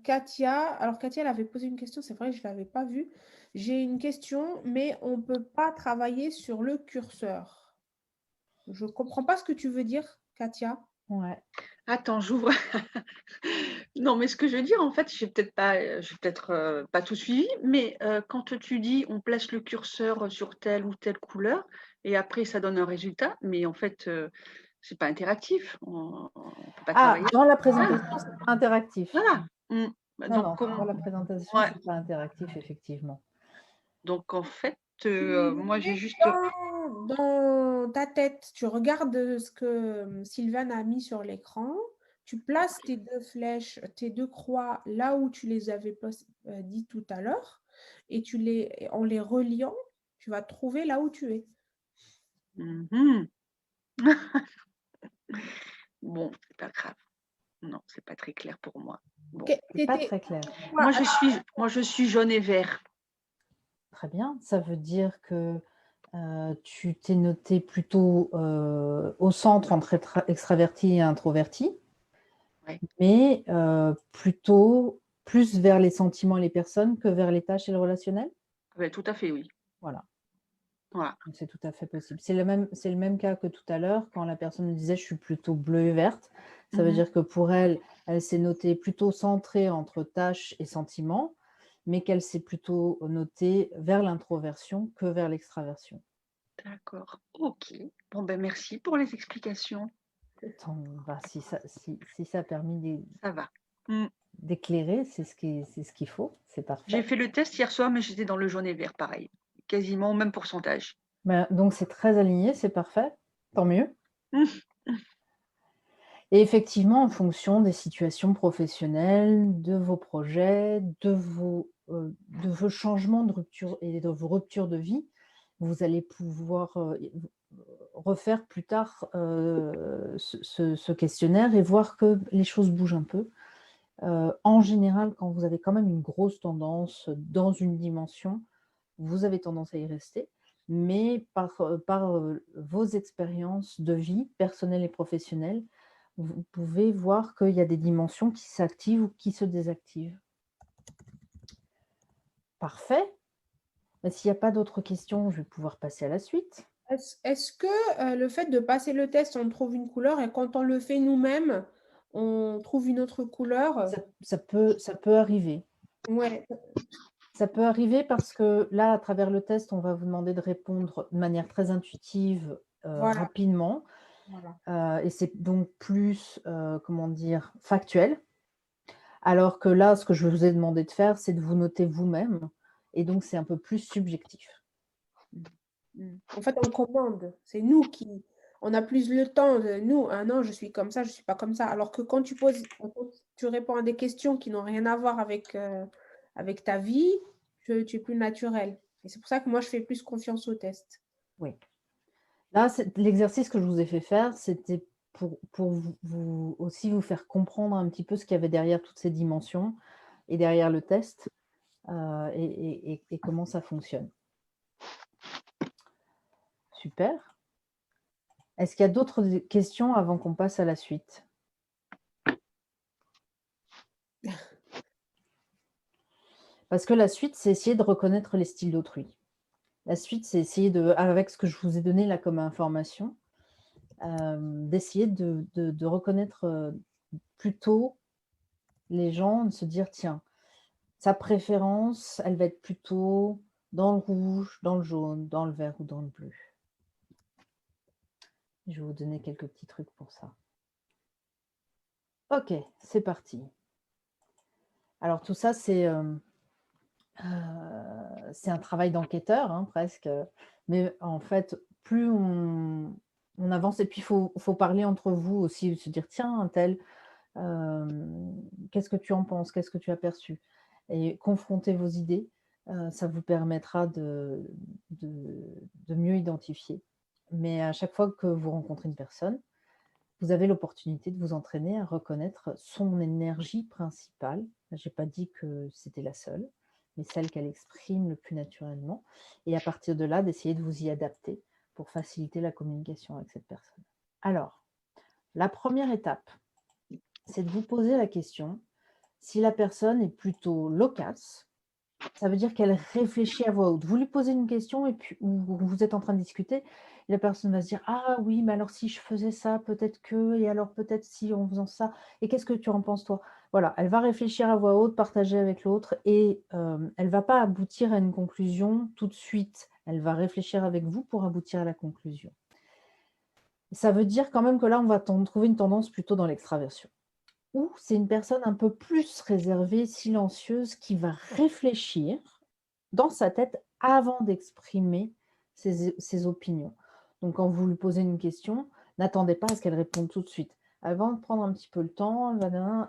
Katia, alors Katia, elle avait posé une question, c'est vrai, je ne l'avais pas vue. J'ai une question, mais on ne peut pas travailler sur le curseur. Je ne comprends pas ce que tu veux dire, Katia. Ouais. Attends, j'ouvre. Non, mais ce que je veux dire, en fait, j'ai peut-être pas tout suivi, mais quand tu dis on place le curseur sur telle ou telle couleur et après ça donne un résultat, mais en fait, c'est pas interactif. On peut pas Ah, travailler. dans la Ah, présentation, c'est pas interactif. voilà. Bah, Non, donc, non, dans la présentation, ouais. c'est pas interactif, effectivement. Donc en fait, Tu moi j'ai mets juste. dans ta tête, tu regardes ce que Sylvane a mis sur l'écran, tu places tes deux flèches, tes deux croix là où tu les avais dit tout à l'heure, et en les reliant, tu vas trouver là où tu es. Mhm. Bon, c'est pas grave. Non, c'est pas très clair pour moi. Bon. C'est pas très clair. Moi je suis jaune et vert. Très bien. Ça veut dire que tu t'es noté plutôt au centre entre extraverti et introverti, Ouais. mais plutôt plus vers les sentiments et les personnes que vers les tâches et le relationnel? Ouais, tout à fait, oui. Voilà, Voilà. donc c'est tout à fait possible. C'est le même cas que tout à l'heure quand la personne me disait: «Je suis plutôt bleue et verte». Ça veut Mhm. dire que pour elle, elle s'est notée plutôt centrée entre tâches et sentiments, mais qu'elle s'est plutôt notée vers l'introversion que vers l'extraversion. D'accord. OK. Bon, ben, merci pour les explications. Si ça a permis Ça va. Mmh. d'éclairer, c'est ce qu'il faut, c'est J'ai parfait. fait le test hier soir, mais j'étais dans le jaune et vert, pareil. Quasiment au même pourcentage. Ben, donc c'est très aligné, c'est parfait, tant mieux. Mmh. Et effectivement, en fonction des situations professionnelles, de vos projets, de vos changements de rupture et de vos ruptures de vie, vous allez pouvoir, refaire plus tard, ce questionnaire et voir que les choses bougent un peu. En général, quand vous avez quand même une grosse tendance dans une dimension, vous avez tendance à y rester, mais par vos expériences de vie personnelles et professionnelles, vous pouvez voir qu'il y a des dimensions qui s'activent ou qui se désactivent. Parfait. Bah, s'il n'y a pas d'autres questions, je vais pouvoir passer à la suite. Est-ce que le fait de passer le test, on trouve une couleur et quand on le fait nous-mêmes, on trouve une autre couleur? Ça peut arriver. Ouais, Ça peut arriver parce que là, à travers le test, on va vous demander de répondre de manière très intuitive, voilà, rapidement. voilà. Et c'est donc plus, comment dire? Factuel. Alors que là, ce que je vous ai demandé de faire, c'est de vous noter vous-même et donc c'est un peu plus subjectif. En fait, on commande. C'est nous qui. On a plus le temps. Nous, ah non, je suis comme ça, je ne suis pas comme ça. Alors que quand quand tu réponds à des questions qui n'ont rien à voir avec ta vie, tu es plus naturel. Et c'est pour ça que moi, je fais plus confiance au test. Oui. Là, l'exercice que je vous ai fait faire, c'était pour aussi vous faire comprendre un petit peu ce qu'il y avait derrière toutes ces dimensions et derrière le test, et comment ça fonctionne. Super. Est-ce qu'il y a d'autres questions avant qu'on passe à la suite? Parce que la suite, c'est essayer de reconnaître les styles d'autrui. La suite, c'est essayer avec ce que je vous ai donné là comme information, d'essayer de reconnaître plutôt les gens, de se dire, tiens, sa préférence, elle va être plutôt dans le rouge, dans le jaune, dans le vert ou dans le bleu. Je vais vous donner quelques petits trucs pour ça. Ok, c'est parti. Alors tout ça, c'est un travail d'enquêteur, hein, presque. Mais en fait, plus on avance, et puis il faut parler entre vous aussi, se dire, tiens, un tel, qu'est-ce que tu en penses? Qu'est-ce que tu as perçu? Et confronter vos idées, ça vous permettra de mieux identifier. Mais à chaque fois que vous rencontrez une personne, vous avez l'opportunité de vous entraîner à reconnaître son énergie principale. Je n'ai pas dit que c'était la seule, mais celle qu'elle exprime le plus naturellement. Et à partir de là, d'essayer de vous y adapter pour faciliter la communication avec cette personne. Alors, la première étape, c'est de vous poser la question si la personne est plutôt loquace. Ça veut dire qu'elle réfléchit à voix haute. Vous lui posez une question et puis ou vous êtes en train de discuter, et la personne va se dire: «Ah oui, mais alors si je faisais ça, peut-être que, et alors peut-être si en faisant ça, et qu'est-ce que tu en penses toi?» Voilà, elle va réfléchir à voix haute, partager avec l'autre, et elle ne va pas aboutir à une conclusion tout de suite. Elle va réfléchir avec vous pour aboutir à la conclusion. Ça veut dire quand même que là, on va trouver une tendance plutôt dans l'extraversion. Ou c'est une personne un peu plus réservée, silencieuse, qui va réfléchir dans sa tête avant d'exprimer ses opinions. Donc quand vous lui posez une question, n'attendez pas à ce qu'elle réponde tout de suite. Elle va prendre un petit peu le temps,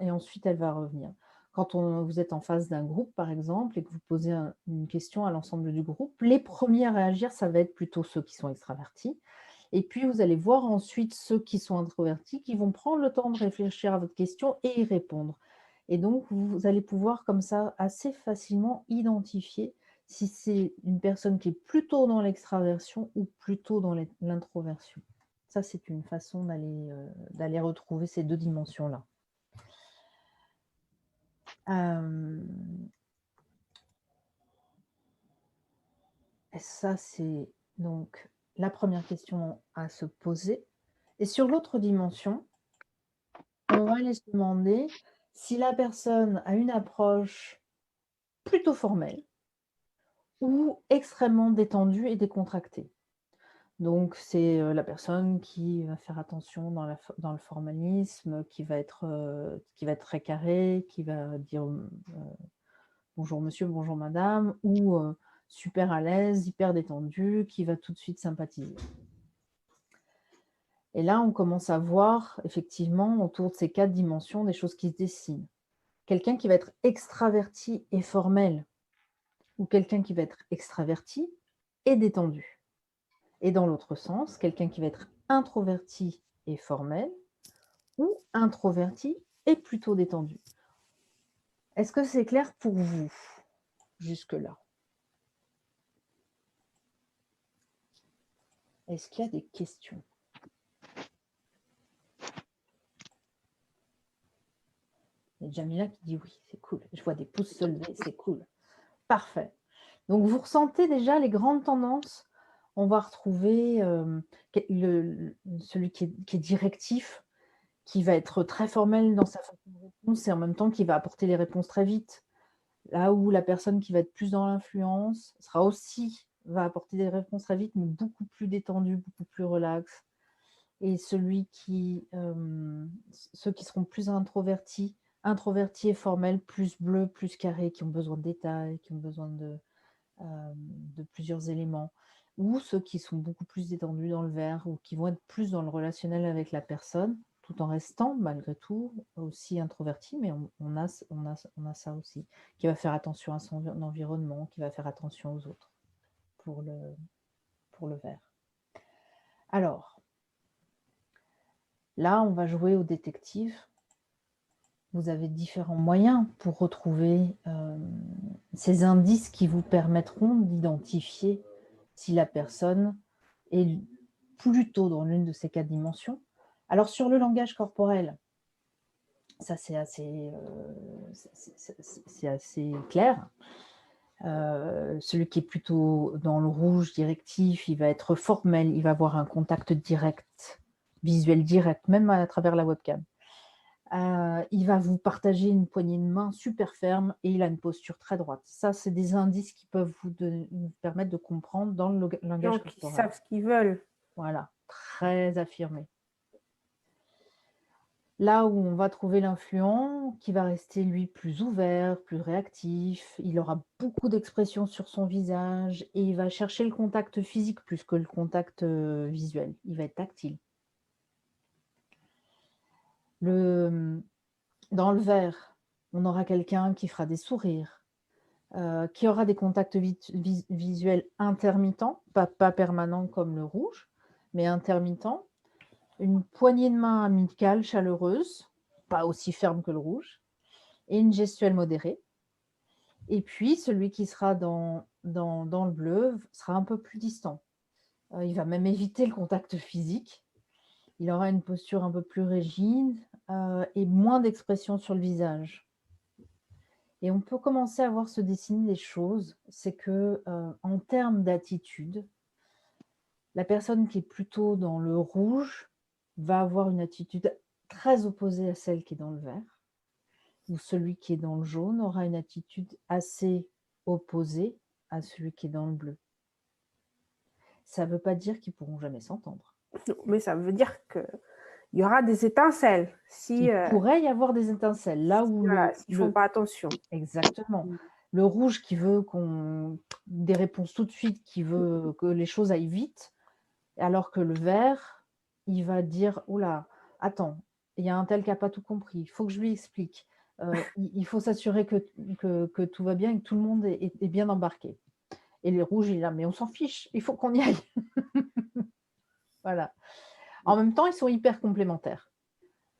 et ensuite elle va revenir. Quand vous êtes en face d'un groupe, par exemple, et que vous posez une question à l'ensemble du groupe, les premiers à réagir, ça va être plutôt ceux qui sont extravertis. Et puis, vous allez voir ensuite ceux qui sont introvertis qui vont prendre le temps de réfléchir à votre question et y répondre. Et donc, vous allez pouvoir comme ça assez facilement identifier si c'est une personne qui est plutôt dans l'extraversion ou plutôt dans l'introversion. Ça, c'est une façon d'aller retrouver ces deux dimensions-là. Et ça, c'est donc la première question à se poser. Et sur l'autre dimension, on va aller se demander si la personne a une approche plutôt formelle ou extrêmement détendue et décontractée. Donc, c'est la personne qui va faire attention dans le formalisme, qui va être très carré, qui va dire bonjour monsieur, bonjour madame, ou super à l'aise, hyper détendue, qui va tout de suite sympathiser. Et là, on commence à voir effectivement autour de ces 4 dimensions des choses qui se dessinent. Quelqu'un qui va être extraverti et formel, ou quelqu'un qui va être extraverti et détendu. Et dans l'autre sens, quelqu'un qui va être introverti et formel, ou introverti et plutôt détendu. Est-ce que c'est clair pour vous jusque-là? Est-ce qu'il y a des questions? Il y a Jamila qui dit oui, c'est cool. Je vois des pouces se lever, c'est cool. Parfait. Donc, vous ressentez déjà les grandes tendances. On va retrouver celui qui est directif, qui va être très formel dans sa façon de répondre, et en même temps qui va apporter les réponses très vite. Là où la personne qui va être plus dans l'influence va apporter des réponses très vite, mais beaucoup plus détendues, beaucoup plus relax. Et ceux qui seront plus introvertis et formels, plus bleus, plus carrés, qui ont besoin de détails, qui ont besoin de plusieurs éléments, ou ceux qui sont beaucoup plus détendus dans le vert, ou qui vont être plus dans le relationnel avec la personne, tout en restant malgré tout aussi introverti, mais on a ça aussi, qui va faire attention à son environnement, qui va faire attention aux autres pour le vert. Alors, là, on va jouer au détective. Vous avez différents moyens pour retrouver ces indices qui vous permettront d'identifier si la personne est plutôt dans l'une de ces 4 dimensions. Alors, sur le langage corporel, ça c'est assez clair. Celui qui est plutôt dans le rouge directif, il va être formel, il va avoir un contact direct, visuel direct, même à travers la webcam. Il va vous partager une poignée de main super ferme et il a une posture très droite. Ça, c'est des indices qui peuvent vous permettre de comprendre dans le langage Donc, ils corporel. savent ce qu'ils veulent. Voilà, très affirmé. Là où on va trouver l'influent, qui va rester lui plus ouvert, plus réactif, il aura beaucoup d'expressions sur son visage et il va chercher le contact physique plus que le contact visuel. Il va être tactile. Dans le vert, on aura quelqu'un qui fera des sourires, qui aura des contacts visuels intermittents, pas permanents comme le rouge, mais intermittents. Une poignée de main amicale, chaleureuse, pas aussi ferme que le rouge, et une gestuelle modérée. Et puis, celui qui sera dans le bleu sera un peu plus distant. Il va même éviter le contact physique. Il aura une posture un peu plus rigide et moins d'expression sur le visage. Et on peut commencer à voir se dessiner des choses. C'est que, en termes d'attitude, la personne qui est plutôt dans le rouge va avoir une attitude très opposée à celle qui est dans le vert, ou celui qui est dans le jaune aura une attitude assez opposée à celui qui est dans le bleu. Ça ne veut pas dire qu'ils ne pourront jamais s'entendre. Non, mais ça veut dire qu'il y aura des étincelles. Il pourrait y avoir des étincelles. Là où s'ils ne font pas attention. Exactement. Le rouge qui veut des réponses tout de suite, qui veut que les choses aillent vite, alors que le vert, il va dire « Oula, attends, il y a un tel qui n'a pas tout compris, il faut que je lui explique. Il faut s'assurer que tout va bien et que tout le monde est bien embarqué. » Et les rouges, il est là « Mais on s'en fiche, il faut qu'on y aille. » Voilà. En même temps, ils sont hyper complémentaires.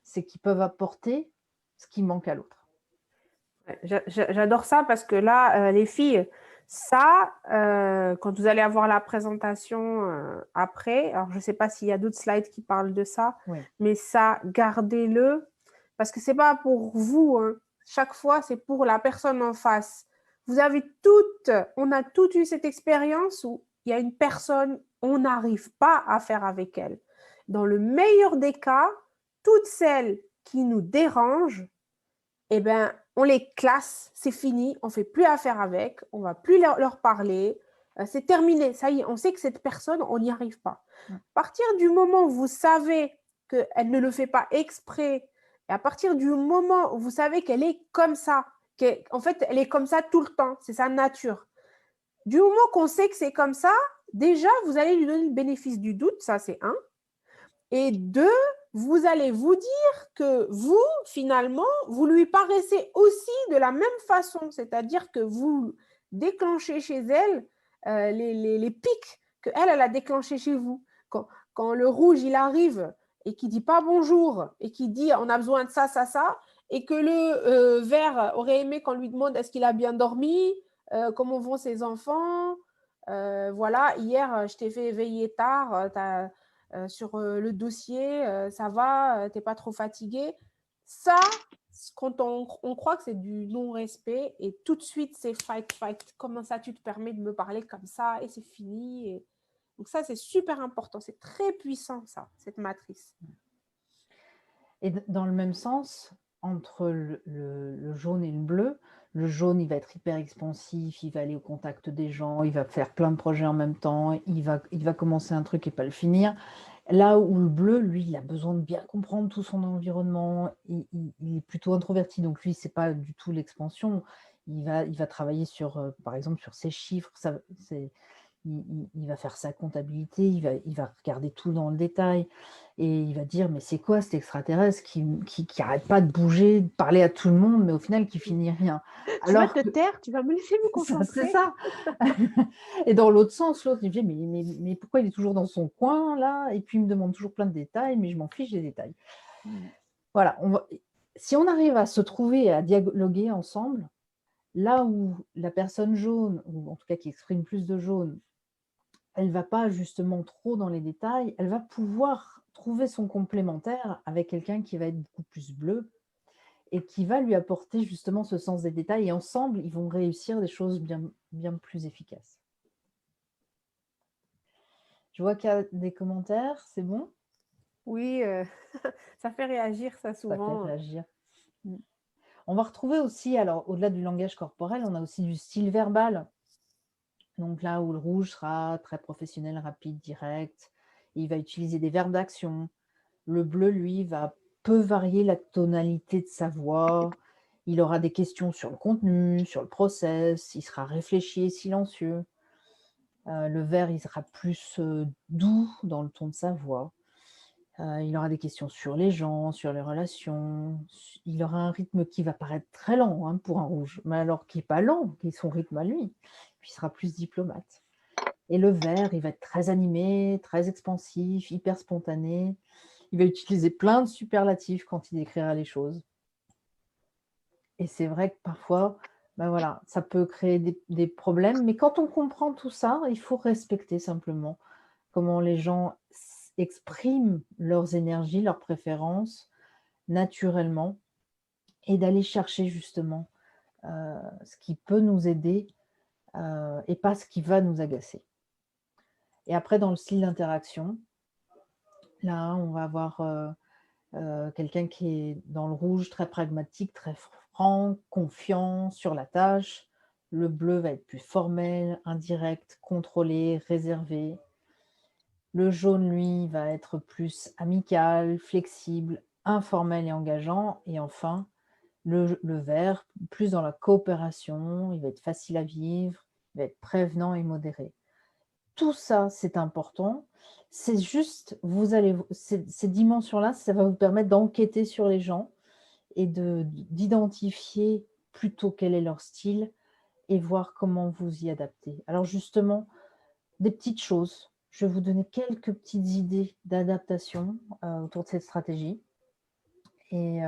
C'est qu'ils peuvent apporter ce qui manque à l'autre. J'adore ça parce que là, les filles, ça, quand vous allez avoir la présentation après, alors je ne sais pas s'il y a d'autres slides qui parlent de ça, Oui. mais ça, gardez-le parce que ce n'est pas pour vous. Hein. Chaque fois, c'est pour la personne en face. On a toutes eu cette expérience où il y a une personne, on n'arrive pas à faire avec elle. Dans le meilleur des cas, toutes celles qui nous dérangent, eh ben, on les classe, c'est fini, on ne fait plus affaire avec, on ne va plus leur parler, c'est terminé, ça y est, on sait que cette personne, on n'y arrive pas. À partir du moment où vous savez qu'elle ne le fait pas exprès, et à partir du moment où vous savez qu'elle est comme ça, qu'en fait, elle est comme ça tout le temps, c'est sa nature. Du moment qu'on sait que c'est comme ça, déjà, vous allez lui donner le bénéfice du doute, ça c'est un. Et deux, vous allez vous dire que vous, finalement, vous lui paraissez aussi de la même façon, c'est-à-dire que vous déclenchez chez elle les pics qu'elle a déclenchés chez vous. Quand le rouge, il arrive et qui dit pas bonjour et qui dit on a besoin de ça, ça, ça, et que le vert aurait aimé qu'on lui demande est-ce qu'il a bien dormi, comment vont ses enfants, voilà, hier, je t'ai fait éveiller tard, sur le dossier, ça va, t'es pas trop fatigué. Ça, quand on croit que c'est du non-respect et tout de suite c'est fight, fight. Comment ça tu te permets de me parler comme ça et c'est fini. Et... Donc ça, c'est super important. C'est très puissant, ça, cette matrice. Et dans le même sens, entre le jaune et le bleu, le jaune, il va être hyper expansif, il va aller au contact des gens, il va faire plein de projets en même temps, il va commencer un truc et pas le finir. Là où le bleu, lui, il a besoin de bien comprendre tout son environnement, il est plutôt introverti, donc lui, c'est pas du tout l'expansion. Il va travailler sur, par exemple, sur ses chiffres, il va faire sa comptabilité, il va regarder tout dans le détail et il va dire mais c'est quoi cet extraterrestre qui arrête pas de bouger, de parler à tout le monde, mais au final qui finit rien. Tu vas te taire, tu vas me laisser me concentrer. C'est ça. Et dans l'autre sens, l'autre il dit mais pourquoi il est toujours dans son coin là, et puis il me demande toujours plein de détails, mais je m'en fiche des détails. Voilà, si on arrive à se trouver et à dialoguer ensemble, là où la personne jaune, ou en tout cas qui exprime plus de jaune, elle ne va pas justement trop dans les détails, elle va pouvoir trouver son complémentaire avec quelqu'un qui va être beaucoup plus bleu et qui va lui apporter justement ce sens des détails. Et ensemble, ils vont réussir des choses bien plus efficaces. Je vois qu'il y a des commentaires, c'est bon? Oui, ça fait réagir ça Ça fait souvent. réagir. On va retrouver aussi, alors au-delà du langage corporel, on a aussi du style verbal. Donc là où le rouge sera très professionnel, rapide, direct, il va utiliser des verbes d'action. Le bleu, lui, va peu varier la tonalité de sa voix. Il aura des questions sur le contenu, sur le process, il sera réfléchi et silencieux. Le vert, il sera plus doux dans le ton de sa voix. Il aura des questions sur les gens, sur les relations. Il aura un rythme qui va paraître très lent hein, pour un rouge, mais alors qui n'est pas lent, qui est son rythme à lui. Puis il sera plus diplomate. Et le vert, il va être très animé, très expansif, hyper spontané. Il va utiliser plein de superlatifs quand il décrira les choses. Et c'est vrai que parfois, ben voilà, ça peut créer des problèmes, mais quand on comprend tout ça, il faut respecter simplement comment les gens expriment leurs énergies, leurs préférences naturellement et d'aller chercher justement ce qui peut nous aider et pas ce qui va nous agacer. Et après, dans le style d'interaction, là, on va avoir quelqu'un qui est dans le rouge, très pragmatique, très franc, confiant sur la tâche. Le bleu va être plus formel, indirect, contrôlé, réservé. Le jaune, lui, va être plus amical, flexible, informel et engageant. Et enfin, le vert, plus dans la coopération, il va être facile à vivre, il va être prévenant et modéré. Tout ça, c'est important. C'est juste, vous allez, ces dimensions-là, ça va vous permettre d'enquêter sur les gens et d'identifier plutôt quel est leur style et voir comment vous y adapter. Alors justement, des petites choses. Je vais vous donner quelques petites idées d'adaptation autour de cette stratégie. Et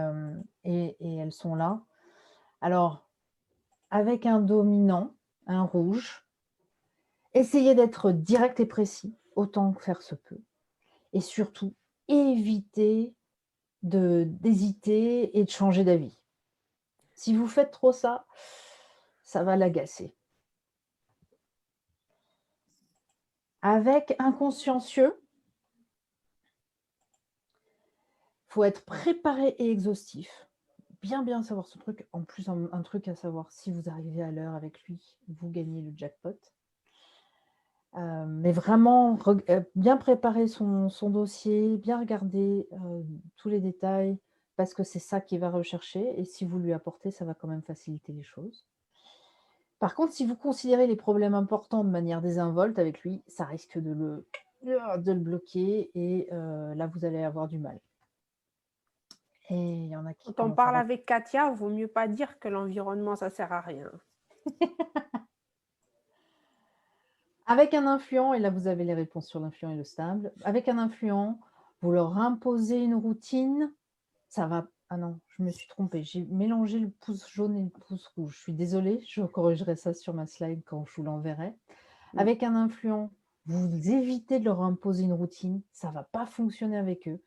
elles sont là. Alors, avec un dominant, un rouge, essayez d'être direct et précis, autant que faire se peut. Et surtout, évitez d'hésiter et de changer d'avis. Si vous faites trop ça, ça va l'agacer. Avec un consciencieux, il faut être préparé et exhaustif. Bien savoir ce truc. En plus, un truc à savoir, si vous arrivez à l'heure avec lui, vous gagnez le jackpot. Mais vraiment, bien préparer son dossier, bien regarder tous les détails, parce que c'est ça qu'il va rechercher. Et si vous lui apportez, ça va quand même faciliter les choses. Par contre, si vous considérez les problèmes importants de manière désinvolte avec lui, ça risque de le bloquer et là, vous allez avoir du mal. Et il y en a qui Quand on parle avec Katia, il vaut mieux pas dire que l'environnement, ça sert à rien. Avec un influent, et là vous avez les réponses sur l'influent et le stable, avec un influent, vous leur imposez une routine, ça va... Ah non, je me suis trompée, j'ai mélangé le pouce jaune et le pouce rouge. Je suis désolée, je corrigerai ça sur ma slide quand je vous l'enverrai. Avec un influent, vous évitez de leur imposer une routine, ça ne va pas fonctionner avec eux.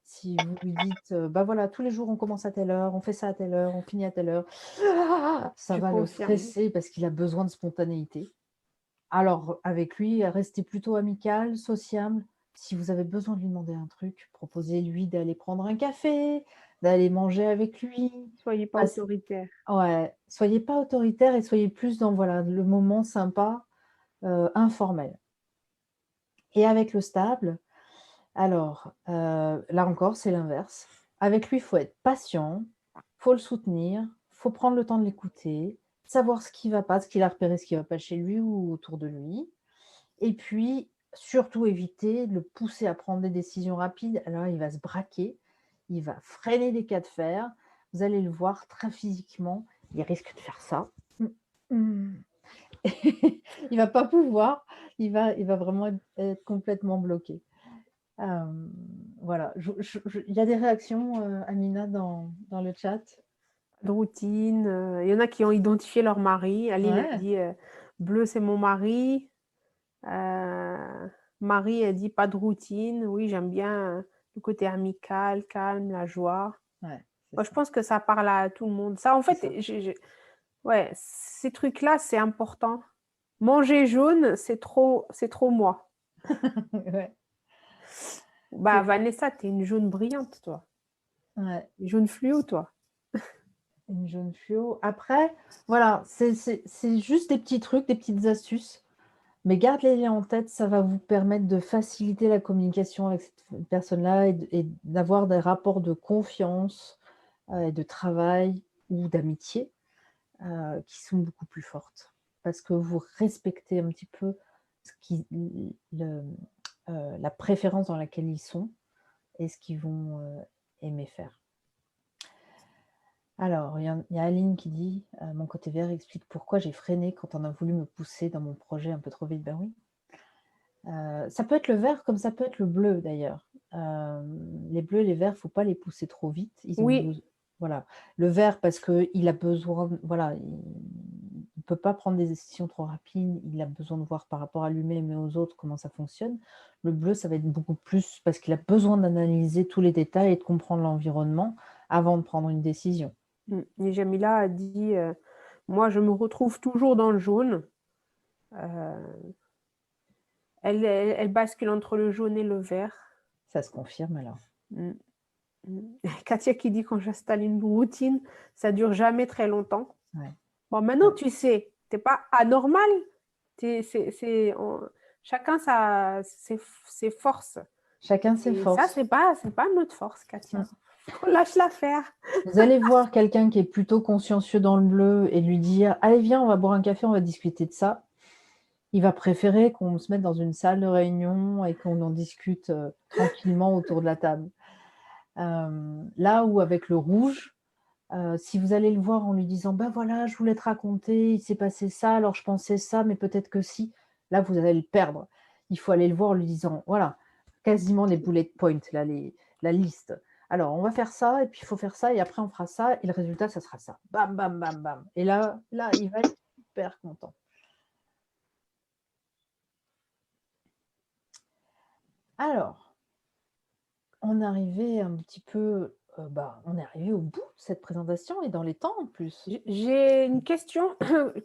Si vous lui dites, bah voilà, tous les jours on commence à telle heure, on fait ça à telle heure, on finit à telle heure, ça va le stresser parce qu'il a besoin de spontanéité. Alors, avec lui, restez plutôt amical, sociable. Si vous avez besoin de lui demander un truc, proposez-lui d'aller prendre un café, d'aller manger avec lui. Soyez pas autoritaire. Ouais, soyez pas autoritaire et soyez plus dans voilà, le moment sympa, informel. Et avec le stable, alors, là encore, c'est l'inverse. Avec lui, il faut être patient, il faut le soutenir, il faut prendre le temps de l'écouter, savoir ce qui ne va pas, ce qu'il a repéré, ce qui ne va pas chez lui ou autour de lui. Et puis, surtout éviter de le pousser à prendre des décisions rapides. Alors, il va se braquer, il va freiner des cas de fer. Vous allez le voir très physiquement, il risque de faire ça. Il va pas pouvoir, il va vraiment être complètement bloqué. Voilà, il y a des réactions, Amina, dans le chat. De routine. Il y en a qui ont identifié leur mari. Aline Ouais. a dit bleu, c'est mon mari. Marie, elle dit pas de routine. Oui, j'aime bien le côté amical, calme, la joie. Ouais, c'est Moi, je ça. pense que ça parle à tout le monde. Ça, en C'est fait, ça. ouais, ces trucs-là, c'est important. Manger jaune, c'est trop moi. Ouais, Bah, c'est Vanessa, t'es une jaune brillante, toi. ouais, Une jaune fluo, toi. une jaune fluo. Après, voilà, c'est juste des petits trucs, des petites astuces, mais gardez-les en tête, ça va vous permettre de faciliter la communication avec cette personne-là et d'avoir des rapports de confiance, et de travail ou d'amitié, qui sont beaucoup plus fortes. Parce que vous respectez un petit peu ce qui le la préférence dans laquelle ils sont et ce qu'ils vont, aimer faire. Alors, il y a Aline qui dit, «Mon côté vert explique pourquoi j'ai freiné quand on a voulu me pousser dans mon projet un peu trop vite». Ben oui. Ça peut être le vert comme ça peut être le bleu d'ailleurs. Les bleus et les verts, faut pas les pousser trop vite. Ils ont Oui, voilà. Le vert parce qu'il a besoin voilà, il peut pas prendre des décisions trop rapides, il a besoin de voir par rapport à lui-même et aux autres comment ça fonctionne. Le bleu, ça va être beaucoup plus parce qu'il a besoin d'analyser tous les détails et de comprendre l'environnement avant de prendre une décision. Et Jamila a dit, moi, je me retrouve toujours dans le jaune. Euh, elle bascule entre le jaune et le vert. Ça se confirme alors. Mm, mm. Katia qui dit, quand j'installe une routine, ça dure jamais très longtemps. Ouais. Bon, maintenant, Ouais. tu sais, t'es pas anormal. Chacun ses forces. Chacun ses Et ça, forces. c'est pas notre force, Katia. Faut lâche la faire. Vous allez voir quelqu'un qui est plutôt consciencieux dans le bleu et lui dire: «Allez viens, on va boire un café, on va discuter de ça». Il va préférer qu'on se mette dans une salle de réunion et qu'on en discute, tranquillement autour de la table. Là où avec le rouge, si vous allez le voir en lui disant: «Bah, voilà, je voulais te raconter, il s'est passé ça, alors je pensais ça, mais peut-être que si», là, vous allez le perdre. Il faut aller le voir en lui disant voilà, quasiment les bullet points, là, la liste. «Alors, on va faire ça et puis il faut faire ça et après on fera ça et le résultat, ça sera ça». Bam, bam, bam, bam et là, il va être super content. Alors, on est arrivé un petit peu, on est arrivé au bout de cette présentation et dans les temps en plus. J'ai une question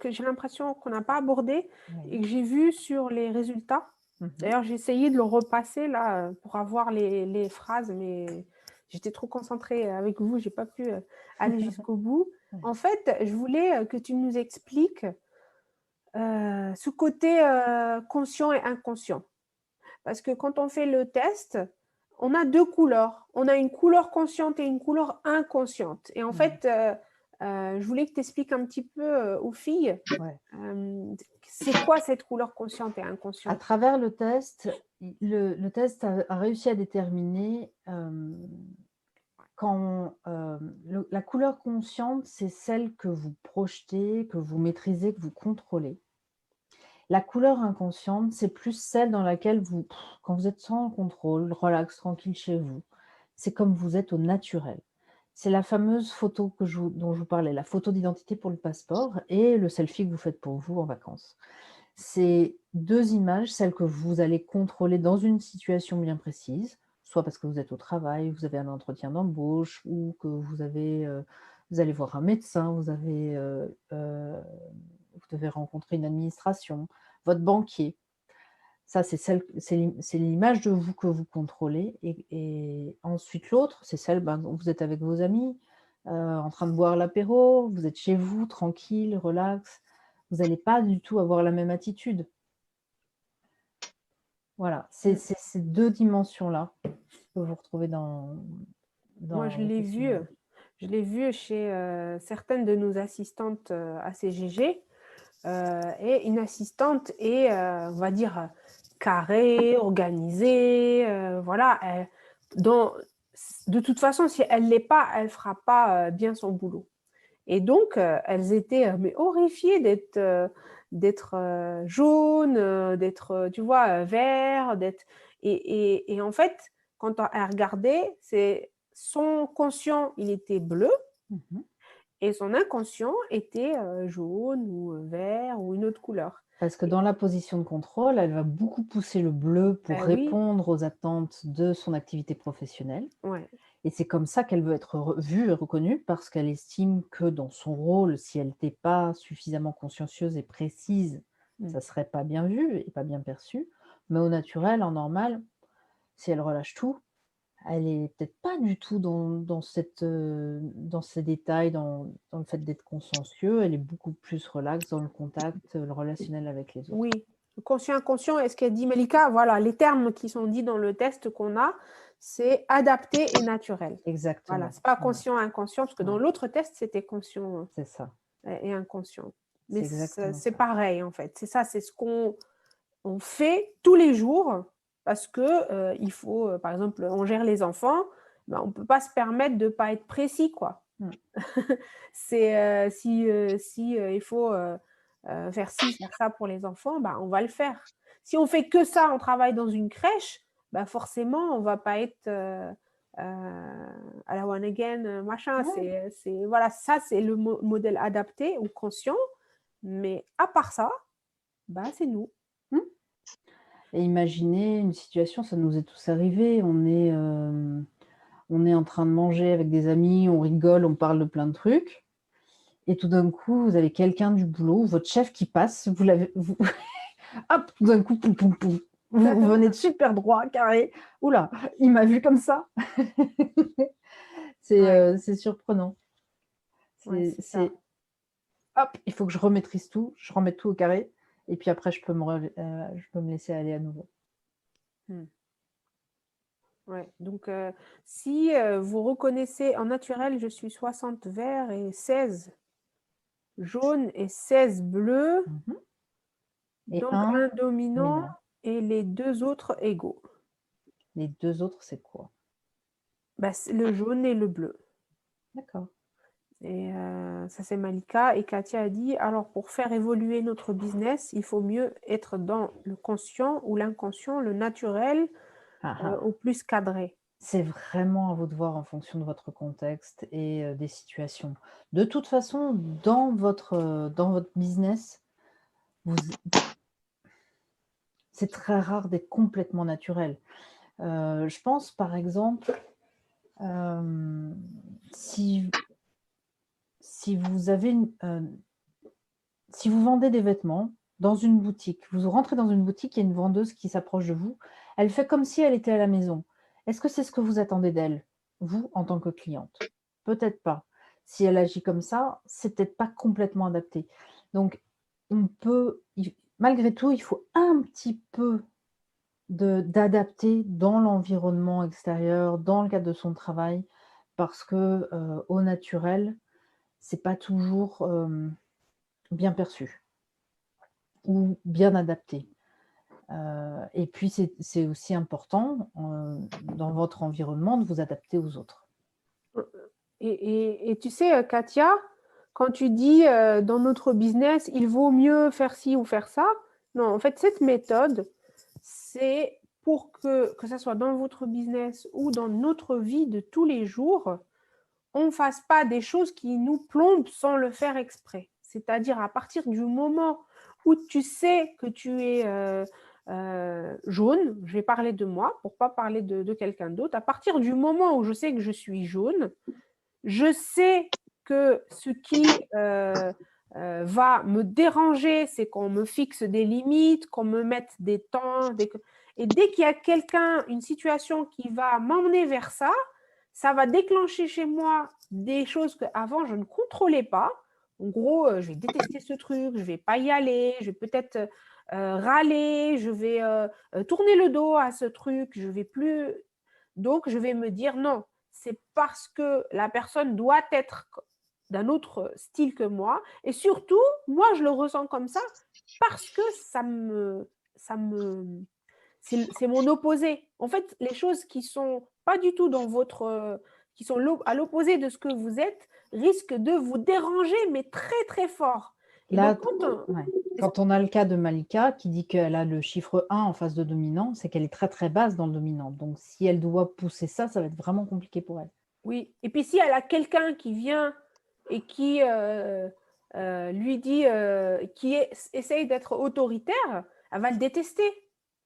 que j'ai l'impression qu'on n'a pas abordée et Oui. que j'ai vue sur les résultats. Mmh. D'ailleurs, j'ai essayé de le repasser là pour avoir les phrases, mais j'étais trop concentrée avec vous, j'ai pas pu aller jusqu'au bout. Ouais. En fait, je voulais que tu nous expliques ce côté conscient et inconscient. Parce que quand on fait le test, on a deux couleurs. On a une couleur consciente et une couleur inconsciente. Et en Ouais. fait, je voulais que tu expliques un petit peu aux filles, Ouais. c'est quoi cette couleur consciente et À inconsciente? travers le test, le test a réussi à déterminer, quand, la couleur consciente, c'est celle que vous projetez, que vous maîtrisez, que vous contrôlez. La couleur inconsciente, c'est plus celle dans laquelle vous quand vous êtes sans contrôle, relax, tranquille chez vous, c'est comme vous êtes au naturel. C'est la fameuse photo dont je vous parlais, la photo d'identité pour le passeport et le selfie que vous faites pour vous en vacances. C'est 2 images, celles que vous allez contrôler dans une situation bien précise, soit parce que vous êtes au travail, vous avez un entretien d'embauche ou que vous allez voir un médecin, vous devez rencontrer une administration, votre banquier. Ça, c'est l'image de vous que vous contrôlez et ensuite l'autre, c'est celle, dont vous êtes avec vos amis, en train de boire l'apéro, vous êtes chez vous, tranquille, relax. Vous n'allez pas du tout avoir la même attitude. Voilà, c'est Mm. ces 2 dimensions-là que vous retrouvez Moi, dans le questionnaire. je l'ai vu chez certaines de nos assistantes à CGG. Et une assistante est, on va dire, carrée, organisée, voilà. De toute façon, si elle ne l'est pas, elle ne fera pas bien son boulot. Et donc, elles étaient mais horrifiées d'être jaune, d'être, tu vois, vert, et en fait, quand elle regardait, son conscient, il était bleu, Mmh. et son inconscient était jaune ou vert ou une autre couleur. Parce que dans la position de contrôle, elle va beaucoup pousser le bleu pour Oui, répondre aux attentes de son activité professionnelle ouais. Et c'est comme ça qu'elle veut être vue et reconnue parce qu'elle estime que dans son rôle, si elle n'était pas suffisamment consciencieuse et précise, Mm. ça ne serait pas bien vu et pas bien perçu. Mais au naturel, en normal, si elle relâche tout, elle est peut-être pas du tout dans dans ces détails, dans le fait d'être consciencieux. Elle est beaucoup plus relaxe dans le contact, le relationnel avec les autres. Oui, conscient, inconscient, est ce qu'elle dit Malika, voilà, les termes qui sont dits dans le test qu'on a, c'est adapté et naturel. Voilà, Exactement. c'est pas Voilà. conscient, inconscient, parce que dans Ouais. l'autre test, c'était conscient C'est ça. et inconscient. C'est Mais exactement c'est ça. pareil, en fait. C'est ça, c'est ce qu'on fait tous les jours, parce que il faut, par exemple, on gère les enfants, ben, on peut pas se permettre de pas être précis, quoi. Mm. C'est si il faut faire ci, faire ça pour les enfants, bah, on va le faire. Si on fait que ça, on travaille dans une crèche, bah, forcément, on va pas être à la one again, machin. Ouais. Voilà, ça, c'est le modèle adapté ou conscient. Mais à part ça, bah, c'est nous. Mm. Et imaginez une situation, ça nous est tous arrivé, on est en train de manger avec des amis, on rigole, on parle de plein de trucs et tout d'un coup, vous avez quelqu'un du boulot, votre chef qui passe, vous hop, tout d'un coup, poum, poum, poum, vous venez de super droit, carré. Ouh là, il m'a vu comme ça. Ouais, C'est surprenant. ouais, c'est ça. Hop, il faut que je remaîtrise tout, je remette tout au carré et puis après je peux me laisser aller à nouveau. Hmm. Ouais. Donc, si vous reconnaissez en naturel, je suis 60 vert et 16 jaune et 16 bleu, Mmh. Et donc un un dominant dominant. et les deux autres égaux. Les 2 autres, c'est quoi? Bah, c'est le jaune et le bleu. D'accord. Et ça, c'est Malika. Et Katia a dit, alors pour faire évoluer notre business, il faut mieux être dans le conscient ou l'inconscient, le naturel, Ah ah. au plus cadré. C'est vraiment à vous de voir en fonction de votre contexte et des situations. De toute façon, dans votre business, vous c'est très rare d'être complètement naturel. Je pense par exemple, hem, si si vous avez si vous vendez des vêtements dans une boutique, vous rentrez dans une boutique, il y a une vendeuse qui s'approche de vous, elle fait comme si elle était à la maison. Est-ce que c'est ce que vous attendez d'elle, vous, en tant que cliente? Peut-être pas. Si elle agit comme ça, c'est peut-être pas complètement adapté. Donc on peut malgré tout, il faut un petit peu d'adapter dans l'environnement extérieur, dans le cadre de son travail, parce que, au naturel, c'est pas toujours, bien perçu ou bien adapté. Et puis c'est aussi important, dans votre environnement de vous adapter aux autres. Et tu sais, Katia, quand tu dis dans notre business, il vaut mieux faire ci ou faire ça, non, en fait, cette méthode, c'est pour que ce soit dans votre business ou dans notre vie de tous les jours, on ne fasse pas des choses qui nous plombent sans le faire exprès. C'est-à-dire à partir du moment où tu sais que tu es jaune, je vais parler de moi pour ne pas parler de quelqu'un d'autre, à partir du moment où je sais que je suis jaune, je sais que ce qui va me déranger, c'est qu'on me fixe des limites, qu'on me mette des temps. Et dès qu'il y a quelqu'un, une situation qui va m'emmener vers ça, ça va déclencher chez moi des choses qu'avant je ne contrôlais pas. En gros, je vais détester ce truc, je ne vais pas y aller, je vais peut-être râler, je vais tourner le dos à ce truc, je vais plus. Donc, je vais me dire non, c'est parce que la personne doit être d'un autre style que moi. Et surtout, moi, je le ressens comme ça parce que c'est mon opposé. En fait, les choses qui sont pas du tout dans votre, qui sont à l'opposé de ce que vous êtes, risquent de vous déranger, mais très, très fort. Et Là, donc, quand ouais, quand on a le cas de Malika qui dit qu'elle a le chiffre 1 en face de dominant, c'est qu'elle est très, très basse dans le dominant. Donc si elle doit pousser ça, ça va être vraiment compliqué pour elle. oui, et puis si elle a quelqu'un qui vient et qui lui dit, essaye d'être autoritaire, elle va le détester.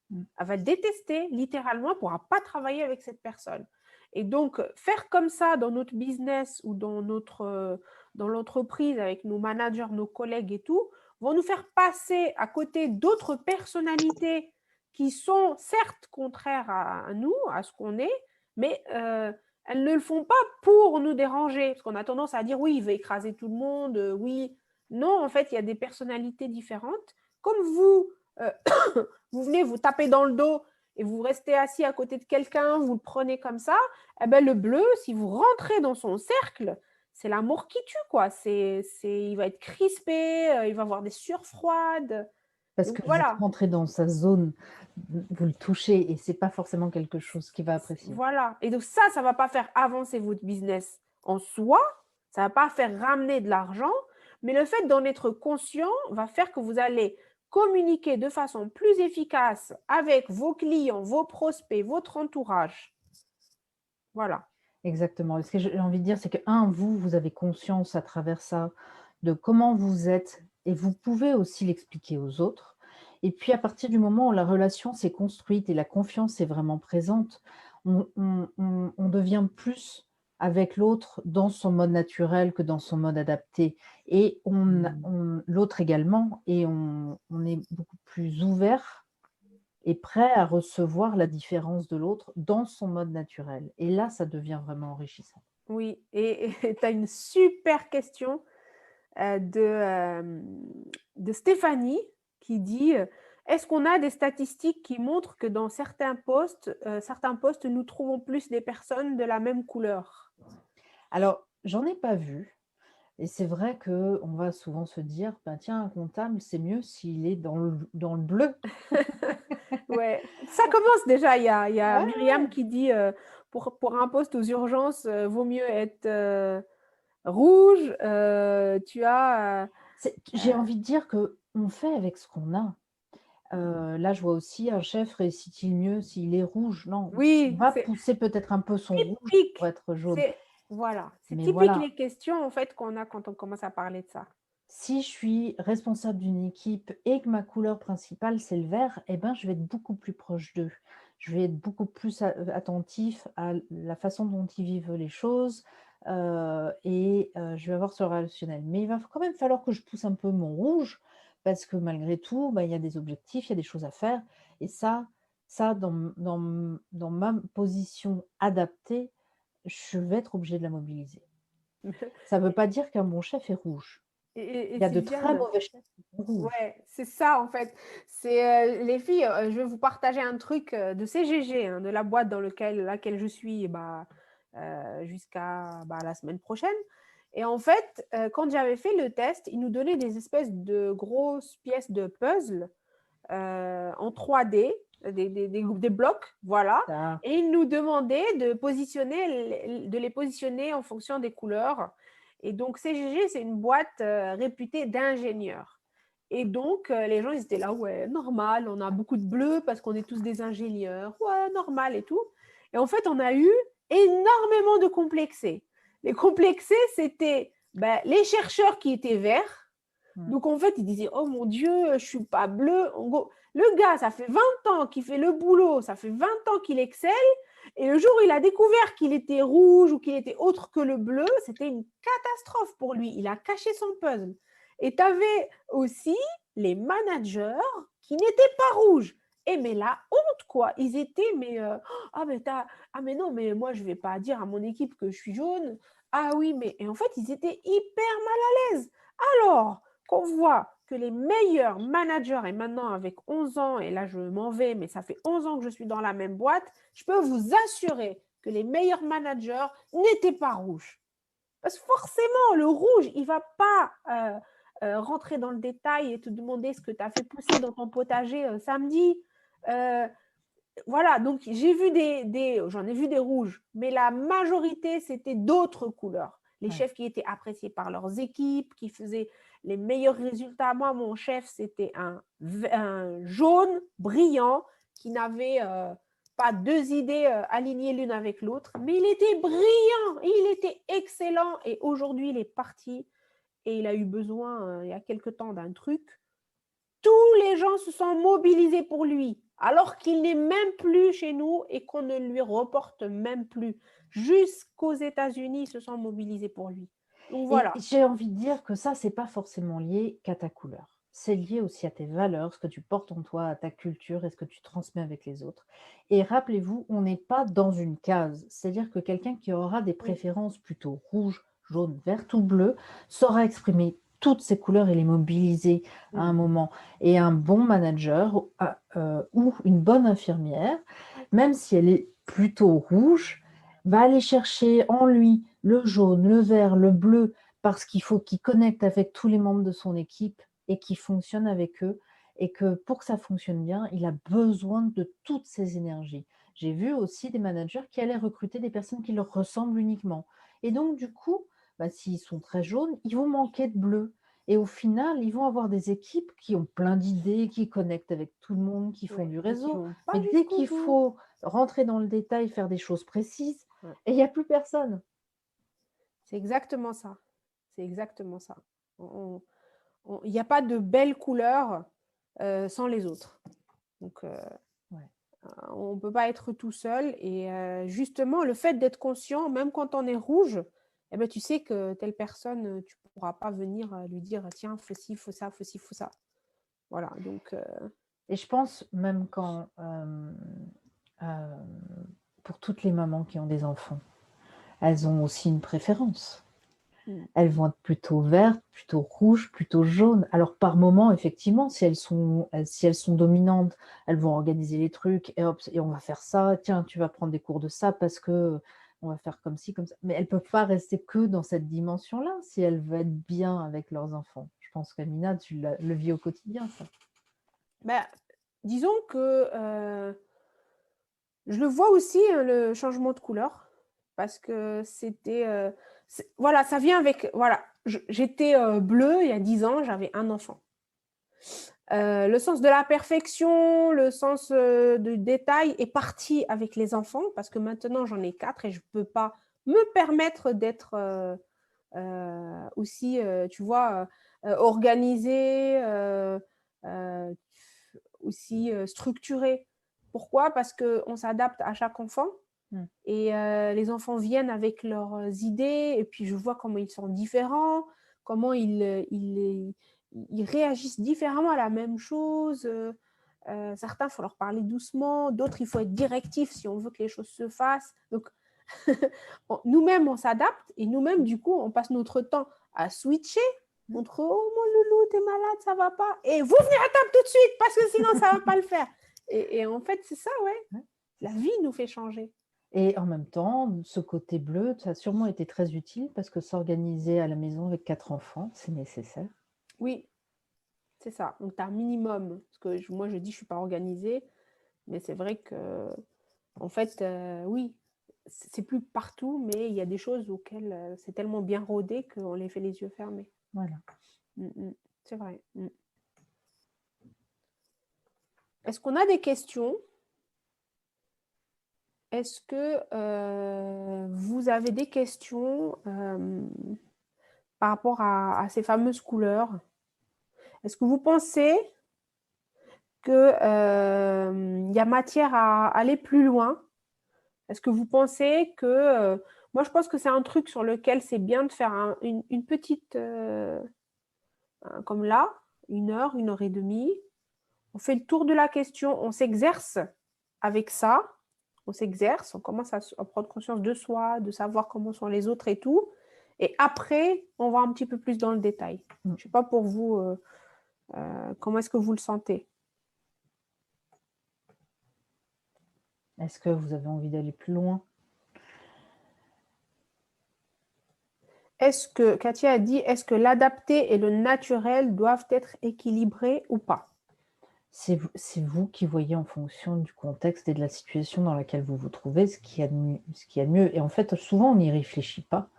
Mmh. Elle va le détester, littéralement, elle ne pourra pas travailler avec cette personne. Et donc, faire comme ça dans notre business ou dans l'entreprise avec nos managers, nos collègues et tout, vont nous faire passer à côté d'autres personnalités qui sont certes contraires à nous, à ce qu'on est, mais elles ne le font pas pour nous déranger. Parce qu'on a tendance à dire oui, il veut écraser tout le monde, oui. Non, en fait, il y a des personnalités différentes. Comme vous, vous venez vous taper dans le dos et vous restez assis à côté de quelqu'un, vous le prenez comme ça, eh ben, le bleu, si vous rentrez dans son cercle, c'est l'amour qui tue, quoi. Il va être crispé, il va avoir des sueurs froides. Parce Donc que vous êtes voilà, rentré dans sa zone, vous le touchez et c'est pas forcément quelque chose qu'il va apprécier. voilà. Et donc ça ne va pas faire avancer votre business en soi, ça ne va pas faire ramener de l'argent, mais le fait d'en être conscient va faire que vous allez communiquer de façon plus efficace avec vos clients, vos prospects, votre entourage. Voilà. Exactement. Et ce que j'ai envie de dire, c'est que, vous avez conscience à travers ça de comment vous êtes et vous pouvez aussi l'expliquer aux autres. Et puis, à partir du moment où la relation s'est construite et la confiance est vraiment présente, on devient plus avec l'autre dans son mode naturel que dans son mode adapté. Et l'autre également, et on est beaucoup plus ouvert et prêt à recevoir la différence de l'autre dans son mode naturel. Et là, ça devient vraiment enrichissant. Oui, et tu as une super question de Stéphanie qui dit est-ce qu'on a des statistiques qui montrent que dans certains postes, nous trouvons plus des personnes de la même couleur? Alors, j'en ai pas vu. Et c'est vrai qu'on va souvent se dire, ben, tiens, un comptable, c'est mieux s'il est dans le bleu. Ouais, ça commence déjà. Il y a Ouais, Myriam qui dit pour un poste aux urgences, vaut mieux être rouge. Tu as. J'ai envie de dire qu'on fait avec ce qu'on a. Là, je vois aussi un chef réussit-il mieux s'il est rouge? Non, on Oui, va c'est pousser peut-être un peu son rouge pour typique. être jaune. C'est Mais typique voilà, les questions en fait qu'on a quand on commence à parler de ça. si je suis responsable d'une équipe et que ma couleur principale, c'est le vert, eh ben, je vais être beaucoup plus proche d'eux. Je vais être beaucoup plus attentif à la façon dont ils vivent les choses, je vais avoir ce relationnel. Mais il va quand même falloir que je pousse un peu mon rouge parce que malgré tout, bah, il y a des objectifs, il y a des choses à faire et ça dans ma position adaptée, je vais être obligée de la mobiliser. Ça ne veut pas dire qu'un bon chef est rouge. Et Il y a de très Sylviane, mauvais chefs qui sont rouges. ouais, c'est ça en fait. C'est les filles, je vais vous partager un truc de CGG, hein, de la boîte dans laquelle je suis jusqu'à la semaine prochaine. Et en fait, quand j'avais fait le test, ils nous donnaient des espèces de grosses pièces de puzzle en 3D, des blocs, voilà. Ça, Et ils nous demandaient de les positionner en fonction des couleurs. Et donc, CGG, c'est une boîte réputée d'ingénieurs. Et donc, les gens, ils étaient là, ouais, normal, on a beaucoup de bleu parce qu'on est tous des ingénieurs, ouais, normal et tout. Et en fait, on a eu énormément de complexés. Les complexés, c'était les chercheurs qui étaient verts. Donc, en fait, ils disaient, oh mon Dieu, je ne suis pas bleu. Le gars, ça fait 20 ans qu'il fait le boulot, ça fait 20 ans qu'il excelle. Et le jour où il a découvert qu'il était rouge ou qu'il était autre que le bleu, c'était une catastrophe pour lui. Il a caché son puzzle. Et tu avais aussi les managers qui n'étaient pas rouges. Et mais la honte, quoi. Ils étaient, mais non, mais moi, je ne vais pas dire à mon équipe que je suis jaune. Ah oui, mais. Et en fait, ils étaient hyper mal à l'aise. Alors, qu'on voit que les meilleurs managers, et maintenant avec 11 ans, et là je m'en vais, mais ça fait 11 ans que je suis dans la même boîte, je peux vous assurer que les meilleurs managers n'étaient pas rouges. Parce que forcément, le rouge, il ne va pas rentrer dans le détail et te demander ce que tu as fait pousser dans ton potager samedi. Voilà, donc j'en ai vu des rouges, mais la majorité, c'était d'autres couleurs. Les chefs qui étaient appréciés par leurs équipes, qui faisaient les meilleurs résultats. Moi, mon chef, c'était un jaune brillant qui n'avait pas deux idées alignées l'une avec l'autre, mais il était brillant, il était excellent. Et aujourd'hui, il est parti et il a eu besoin, il y a quelque temps, d'un truc. Tous les gens se sont mobilisés pour lui, alors qu'il n'est même plus chez nous et qu'on ne lui reporte même plus. jusqu'aux États-Unis, ils se sont mobilisés pour lui. Donc voilà. Et j'ai envie de dire que ça, c'est pas forcément lié qu'à ta couleur. C'est lié aussi à tes valeurs, ce que tu portes en toi, à ta culture et ce que tu transmets avec les autres. Et rappelez-vous, on n'est pas dans une case. C'est-à-dire que quelqu'un qui aura des Oui. préférences plutôt rouge, jaune, vert ou bleu saura exprimer toutes ces couleurs et les mobiliser à un moment. Et un bon manager ou une bonne infirmière, même si elle est plutôt rouge, va aller chercher en lui le jaune, le vert, le bleu, parce qu'il faut qu'il connecte avec tous les membres de son équipe et qu'il fonctionne avec eux. Et que pour que ça fonctionne bien, il a besoin de toutes ces énergies. J'ai vu aussi des managers qui allaient recruter des personnes qui leur ressemblent uniquement. Et donc, du coup, s'ils sont très jaunes, ils vont manquer de bleu. Et au final, ils vont avoir des équipes qui ont plein d'idées, qui connectent avec tout le monde, qui font Ouais, du mais qui réseau. vont pas Mais dès jusqu'au qu'il bout. faut rentrer dans le détail, faire des choses précises, Ouais. et il n'y a plus personne. C'est exactement ça. C'est exactement ça. Il n'y a pas de belles couleurs sans les autres. Donc, on ne peut pas être tout seul. Et justement, le fait d'être conscient, même quand on est rouge, eh ben, tu sais que telle personne, tu ne pourras pas venir lui dire tiens, faut ci, faut ça, faut ci, faut ça. Voilà. Donc, Et je pense même pour toutes les mamans qui ont des enfants, elles ont aussi une préférence. Elles vont être plutôt vertes, plutôt rouges, plutôt jaunes. Alors par moment, effectivement, si elles sont dominantes, elles vont organiser les trucs et hop, et on va faire ça. Tiens, tu vas prendre des cours de ça parce que on va faire comme ci, comme ça. Mais elles ne peuvent pas rester que dans cette dimension-là si elles veulent être bien avec leurs enfants. Je pense qu'Amina, tu le vis au quotidien, ça. disons que je le vois aussi, le changement de couleur, parce que c'était... voilà, ça vient avec... Voilà, j'étais bleue il y a 10 ans, j'avais un enfant. Le sens de la perfection, le sens du détail est parti avec les enfants, parce que maintenant j'en ai 4 et je ne peux pas me permettre d'être aussi, tu vois, organisée, aussi structurée. Pourquoi? Parce qu'on s'adapte à chaque enfant. Et les enfants viennent avec leurs idées, et puis je vois comment ils sont différents, comment ils réagissent différemment à la même chose. Certains, il faut leur parler doucement, d'autres, il faut être directif si on veut que les choses se fassent. Donc, nous-mêmes, on s'adapte, et nous-mêmes, du coup, on passe notre temps à switcher entre « Oh, mon loulou, t'es malade, ça va pas ?» et « Vous venez à table tout de suite, parce que sinon, ça va pas le faire. » Et en fait, c'est ça, ouais. La vie nous fait changer. Et en même temps, ce côté bleu, ça a sûrement été très utile parce que s'organiser à la maison avec 4 enfants, c'est nécessaire. Oui, c'est ça. Donc, tu as un minimum. Parce que moi, je dis, je ne suis pas organisée. Mais c'est vrai que, en fait, oui, c'est plus partout, mais il y a des choses auxquelles c'est tellement bien rodé qu'on les fait les yeux fermés. Voilà. C'est vrai. Est-ce qu'on a des questions? Est-ce que vous avez des questions par rapport à ces fameuses couleurs? Est-ce que vous pensez qu'il y a matière à aller plus loin? Est-ce que vous pensez que... moi, je pense que c'est un truc sur lequel c'est bien de faire une petite... comme là, 1 heure, 1 heure et demie. On fait le tour de la question, on s'exerce avec ça. On s'exerce, on commence à prendre conscience de soi, de savoir comment sont les autres et tout. Et après, on va un petit peu plus dans le détail. Je ne sais pas pour vous, comment est-ce que vous le sentez? Est-ce que vous avez envie d'aller plus loin? Est-ce que, Katia a dit, est-ce que l'adapté et le naturel doivent être équilibrés ou pas? C'est vous qui voyez en fonction du contexte et de la situation dans laquelle vous vous trouvez ce qu'il y a de mieux. Et en fait, souvent, on n'y réfléchit pas.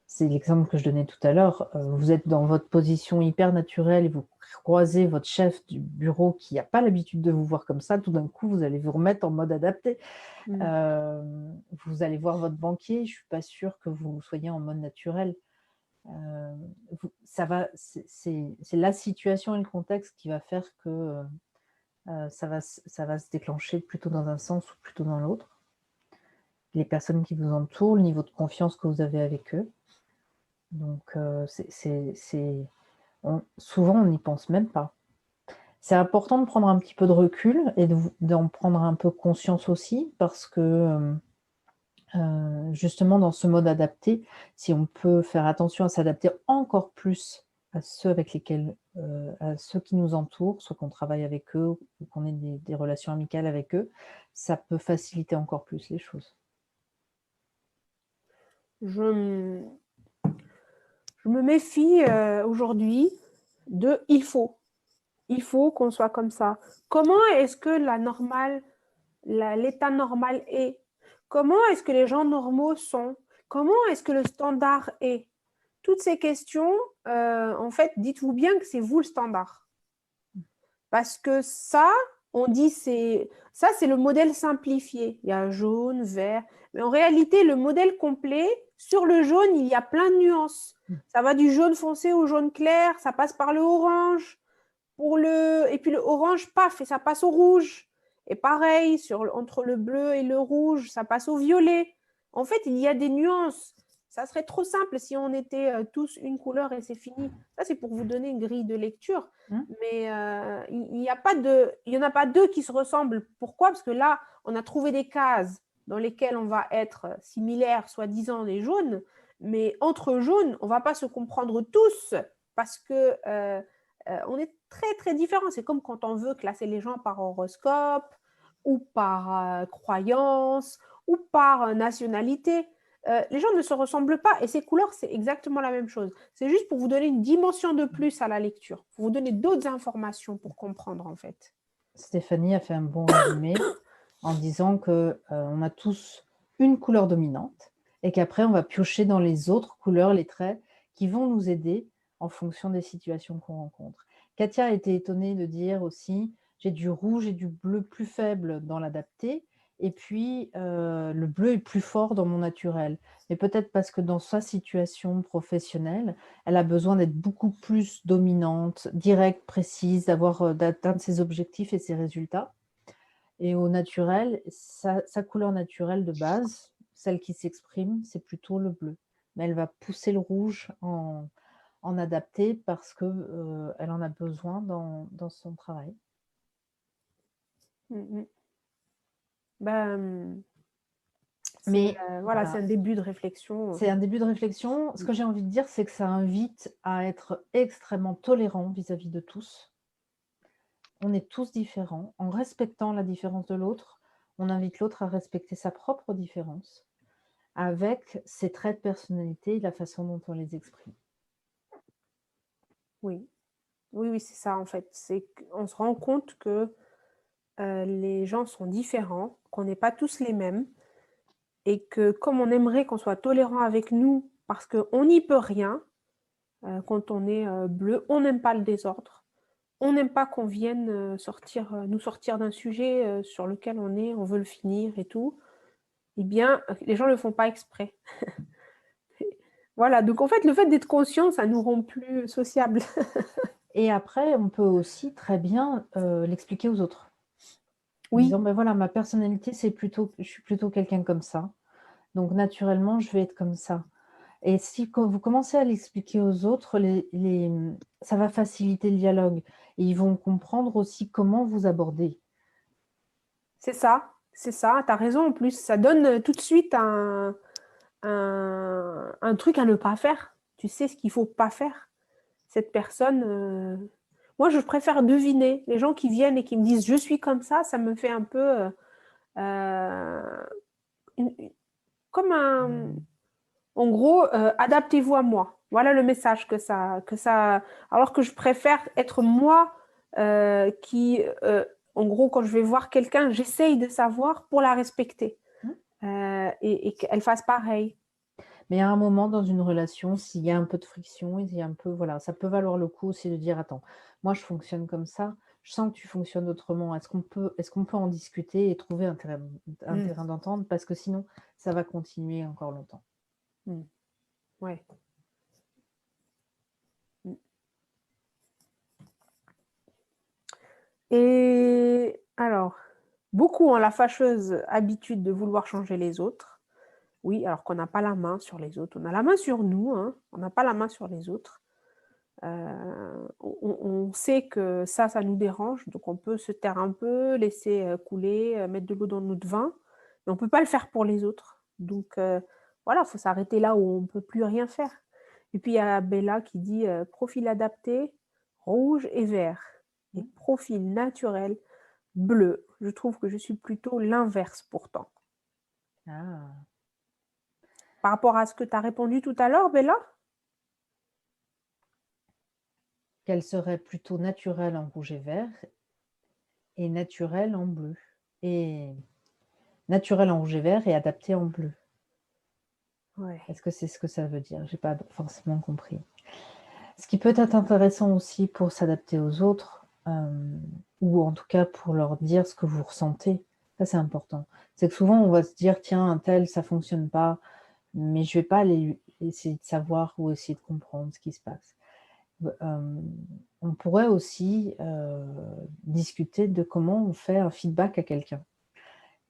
C'est l'exemple que je donnais tout à l'heure. Vous êtes dans votre position hyper naturelle et vous croisez votre chef du bureau qui n'a pas l'habitude de vous voir comme ça. Tout d'un coup, vous allez vous remettre en mode adapté. Vous allez voir votre banquier. Je ne suis pas sûre que vous soyez en mode naturel. C'est la situation et le contexte qui va faire que ça va se déclencher plutôt dans un sens ou plutôt dans l'autre. Les personnes qui vous entourent, le niveau de confiance que vous avez avec eux. Donc, souvent, on n'y pense même pas. C'est important de prendre un petit peu de recul et d'en prendre un peu conscience aussi parce que justement, dans ce mode adapté, si on peut faire attention à s'adapter encore plus à ceux avec lesquels, à ceux qui nous entourent, soit qu'on travaille avec eux ou qu'on ait des relations amicales avec eux, ça peut faciliter encore plus les choses. Je me méfie aujourd'hui de il faut. Il faut qu'on soit comme ça. Comment est-ce que l'état normal est? Comment est-ce que les gens normaux sont? Comment est-ce que le standard est? Toutes ces questions, en fait, dites-vous bien que c'est vous le standard. Parce que ça, on dit c'est le modèle simplifié. Il y a jaune, vert. Mais en réalité, le modèle complet, sur le jaune, il y a plein de nuances. Ça va du jaune foncé au jaune clair, ça passe par le orange. Et puis le orange, paf, et ça passe au rouge. Et pareil, entre le bleu et le rouge, ça passe au violet. En fait, il y a des nuances. Ça serait trop simple si on était tous une couleur et c'est fini. Ça, c'est pour vous donner une grille de lecture. Mais il n'y en a pas deux qui se ressemblent. Pourquoi? Parce que là, on a trouvé des cases dans lesquelles on va être similaires, soi-disant les jaunes. Mais entre jaunes, on ne va pas se comprendre tous parce que on est très, très différents. C'est comme quand on veut classer les gens par horoscope ou par croyance ou par nationalité. Les gens ne se ressemblent pas et ces couleurs, c'est exactement la même chose. C'est juste pour vous donner une dimension de plus à la lecture, pour vous donner d'autres informations pour comprendre en fait. Stéphanie a fait un bon résumé en disant qu'on a tous une couleur dominante et qu'après, on va piocher dans les autres couleurs, les traits qui vont nous aider en fonction des situations qu'on rencontre. Katia a été étonnée de dire aussi, j'ai du rouge et du bleu plus faible dans l'adapté, et puis le bleu est plus fort dans mon naturel. Mais peut-être parce que dans sa situation professionnelle, elle a besoin d'être beaucoup plus dominante, directe, précise, d'atteindre ses objectifs et ses résultats. Et au naturel, sa couleur naturelle de base, celle qui s'exprime, c'est plutôt le bleu. Mais elle va pousser le rouge en adapté parce que, elle en a besoin dans son travail. Mais voilà, c'est un début de réflexion. C'est un début de réflexion. Ce que j'ai envie de dire, c'est que ça invite à être extrêmement tolérant vis-à-vis de tous. On est tous différents. En respectant la différence de l'autre, on invite l'autre à respecter sa propre différence avec ses traits de personnalité et la façon dont on les exprime. Oui, c'est ça en fait. On se rend compte que les gens sont différents, qu'on n'est pas tous les mêmes et que comme on aimerait qu'on soit tolérant avec nous parce qu'on n'y peut rien, quand on est bleu, on n'aime pas le désordre. On n'aime pas qu'on vienne nous sortir d'un sujet sur lequel on veut le finir et tout. Eh bien, les gens ne le font pas exprès. Voilà, donc en fait, le fait d'être conscient, ça nous rend plus sociables. Et après, on peut aussi très bien l'expliquer aux autres. En Oui. disant, ben voilà, ma personnalité, je suis plutôt quelqu'un comme ça. Donc, naturellement, je vais être comme ça. Et si quand vous commencez à l'expliquer aux autres, ça va faciliter le dialogue. Et ils vont comprendre aussi comment vous abordez. C'est ça, tu as raison en plus. Ça donne tout de suite un truc à ne pas faire. Tu sais ce qu'il ne faut pas faire. Cette personne, moi je préfère deviner. Les gens qui viennent et qui me disent je suis comme ça me fait un peu comme un... En gros, adaptez-vous à moi. Voilà le message que ça... Alors que je préfère être moi en gros, quand je vais voir quelqu'un, j'essaye de savoir pour la respecter et qu'elle fasse pareil. Mais à un moment dans une relation, s'il y a un peu de friction, voilà, ça peut valoir le coup aussi de dire, attends, moi je fonctionne comme ça, je sens que tu fonctionnes autrement. Est-ce qu'on peut en discuter et trouver un terrain d'entente, parce que sinon, ça va continuer encore longtemps. Ouais. Et alors, beaucoup ont la fâcheuse habitude de vouloir changer les autres. Oui, alors qu'on n'a pas la main sur les autres. On a la main sur nous, hein, on n'a pas la main sur les autres. On sait que ça nous dérange, donc on peut se taire un peu, laisser couler, mettre de l'eau dans notre vin, mais on ne peut pas le faire pour les autres. Donc voilà, il faut s'arrêter là où on ne peut plus rien faire. Et puis il y a Bella qui dit profil adapté, rouge et vert, et profil naturel, bleu. Je trouve que je suis plutôt l'inverse pourtant. Ah. Par rapport à ce que tu as répondu tout à l'heure, Bella? Qu'elle serait plutôt naturelle en rouge et vert et naturelle en bleu. Et naturelle en rouge et vert et adaptée en bleu. Ouais. Est-ce que c'est ce que ça veut dire? J'ai pas forcément compris. Ce qui peut être intéressant aussi pour s'adapter aux autres, ou en tout cas pour leur dire ce que vous ressentez, ça c'est important. C'est que souvent on va se dire: «Tiens, un tel, ça fonctionne pas», mais je vais pas aller essayer de savoir ou essayer de comprendre ce qui se passe. On pourrait aussi, discuter de comment on fait un feedback à quelqu'un.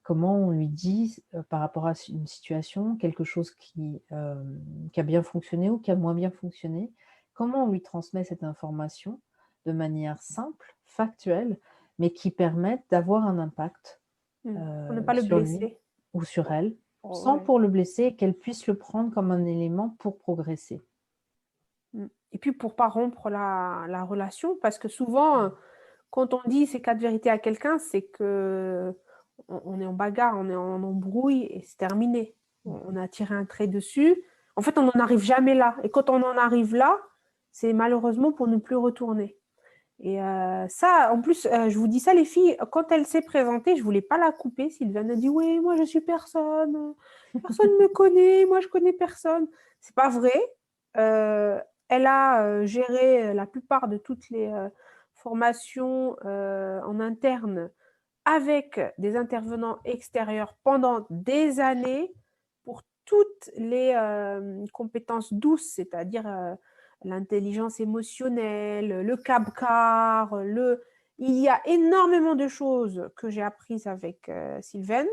Comment on lui dit, par rapport à une situation, quelque chose qui a bien fonctionné ou qui a moins bien fonctionné, comment on lui transmet cette information de manière simple, factuelle, mais qui permette d'avoir un impact, Pour ne pas le sur lui blesser. ou sur elle, sans Ouais. pour le blesser et qu'elle puisse le prendre comme un élément pour progresser. Et puis pour pas rompre la relation, parce que souvent, quand on dit ces 4 vérités à quelqu'un, c'est que on est en bagarre, on est en embrouille et c'est terminé. On a tiré un trait dessus. En fait, on n'en arrive jamais là. Et quand on en arrive là, c'est malheureusement pour ne plus retourner. Et ça, en plus, je vous dis ça, les filles, quand elle s'est présentée, je voulais pas la couper. Sylvain a dit, oui, moi je suis personne, personne ne me connaît, moi je connais personne. C'est pas vrai. Elle a géré la plupart de toutes les formations en interne avec des intervenants extérieurs pendant des années pour toutes les compétences douces, c'est-à-dire l'intelligence émotionnelle, le CABCAR, il y a énormément de choses que j'ai apprises avec Sylvaine.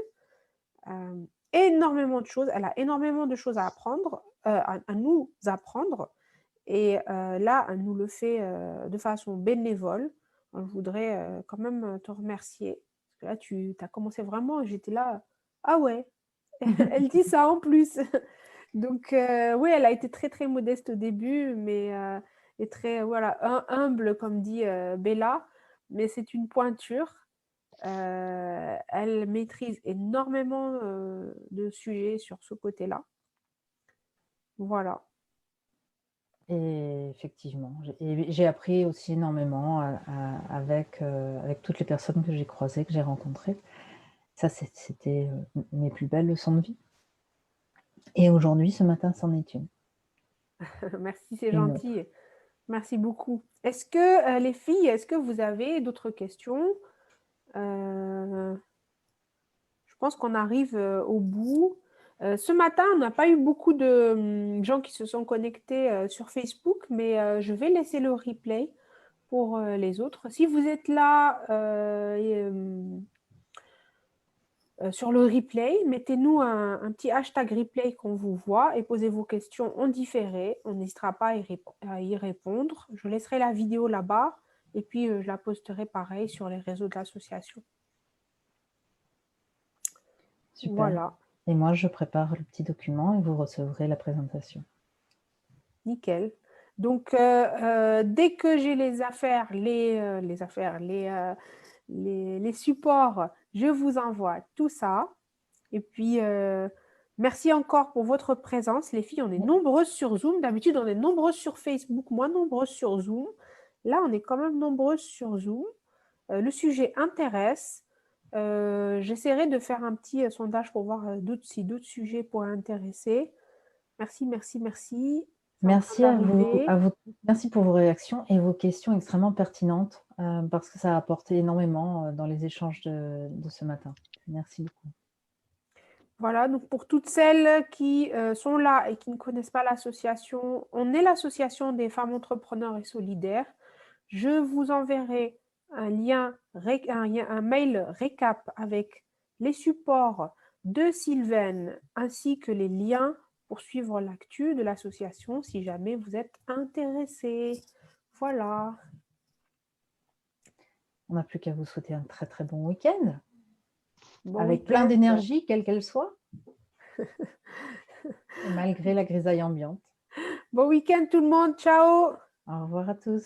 Énormément de choses. Elle a énormément de choses à apprendre, à nous apprendre. Et là, elle nous le fait de façon bénévole. Je voudrais quand même te remercier. Parce que là, tu as commencé vraiment, j'étais là, ah ouais, elle dit ça en plus. Donc, oui, elle a été très, très modeste au début, mais et très, voilà, humble, comme dit Bella, mais c'est une pointure. Elle maîtrise énormément de sujets sur ce côté-là. Voilà. Et effectivement, j'ai appris aussi énormément avec toutes les personnes que j'ai croisées, que j'ai rencontrées. Ça, c'était mes plus belles leçons de vie. Et aujourd'hui, ce matin, c'en est une. Merci, c'est Une autre. gentil. Merci beaucoup. Est-ce que les filles, est-ce que vous avez d'autres questions? Je pense qu'on arrive au bout. Ce matin, on n'a pas eu beaucoup de gens qui se sont connectés sur Facebook, mais je vais laisser le replay pour les autres. Si vous êtes là sur le replay, mettez-nous un petit hashtag replay qu'on vous voit et posez vos questions en différé. On n'hésitera pas à y répondre. Je laisserai la vidéo là-bas et puis je la posterai pareil sur les réseaux de l'association. Super. Voilà. Et moi, je prépare le petit document et vous recevrez la présentation. Nickel. Donc, dès que j'ai les affaires, les supports, je vous envoie tout ça. Et puis, merci encore pour votre présence. Les filles, on est nombreuses sur Zoom. D'habitude, on est nombreuses sur Facebook, moins nombreuses sur Zoom. Là, on est quand même nombreuses sur Zoom. Le sujet intéresse. J'essaierai de faire un petit sondage pour voir si d'autres sujets pourraient intéresser. Merci, merci, merci. Merci à vous, merci pour vos réactions et vos questions extrêmement pertinentes, parce que ça a apporté énormément dans les échanges de ce matin. Merci beaucoup. Voilà, donc pour toutes celles qui sont là et qui ne connaissent pas l'association, on est l'association des femmes entrepreneurs et solidaires. Je vous enverrai un mail récap avec les supports de Sylvaine ainsi que les liens pour suivre l'actu de l'association si jamais vous êtes intéressé. Voilà. On n'a plus qu'à vous souhaiter un très très bon week-end, Bon avec week-end. plein d'énergie, quelle qu'elle soit, malgré la grisaille ambiante. Bon week-end tout le monde. Ciao. Au revoir à tous.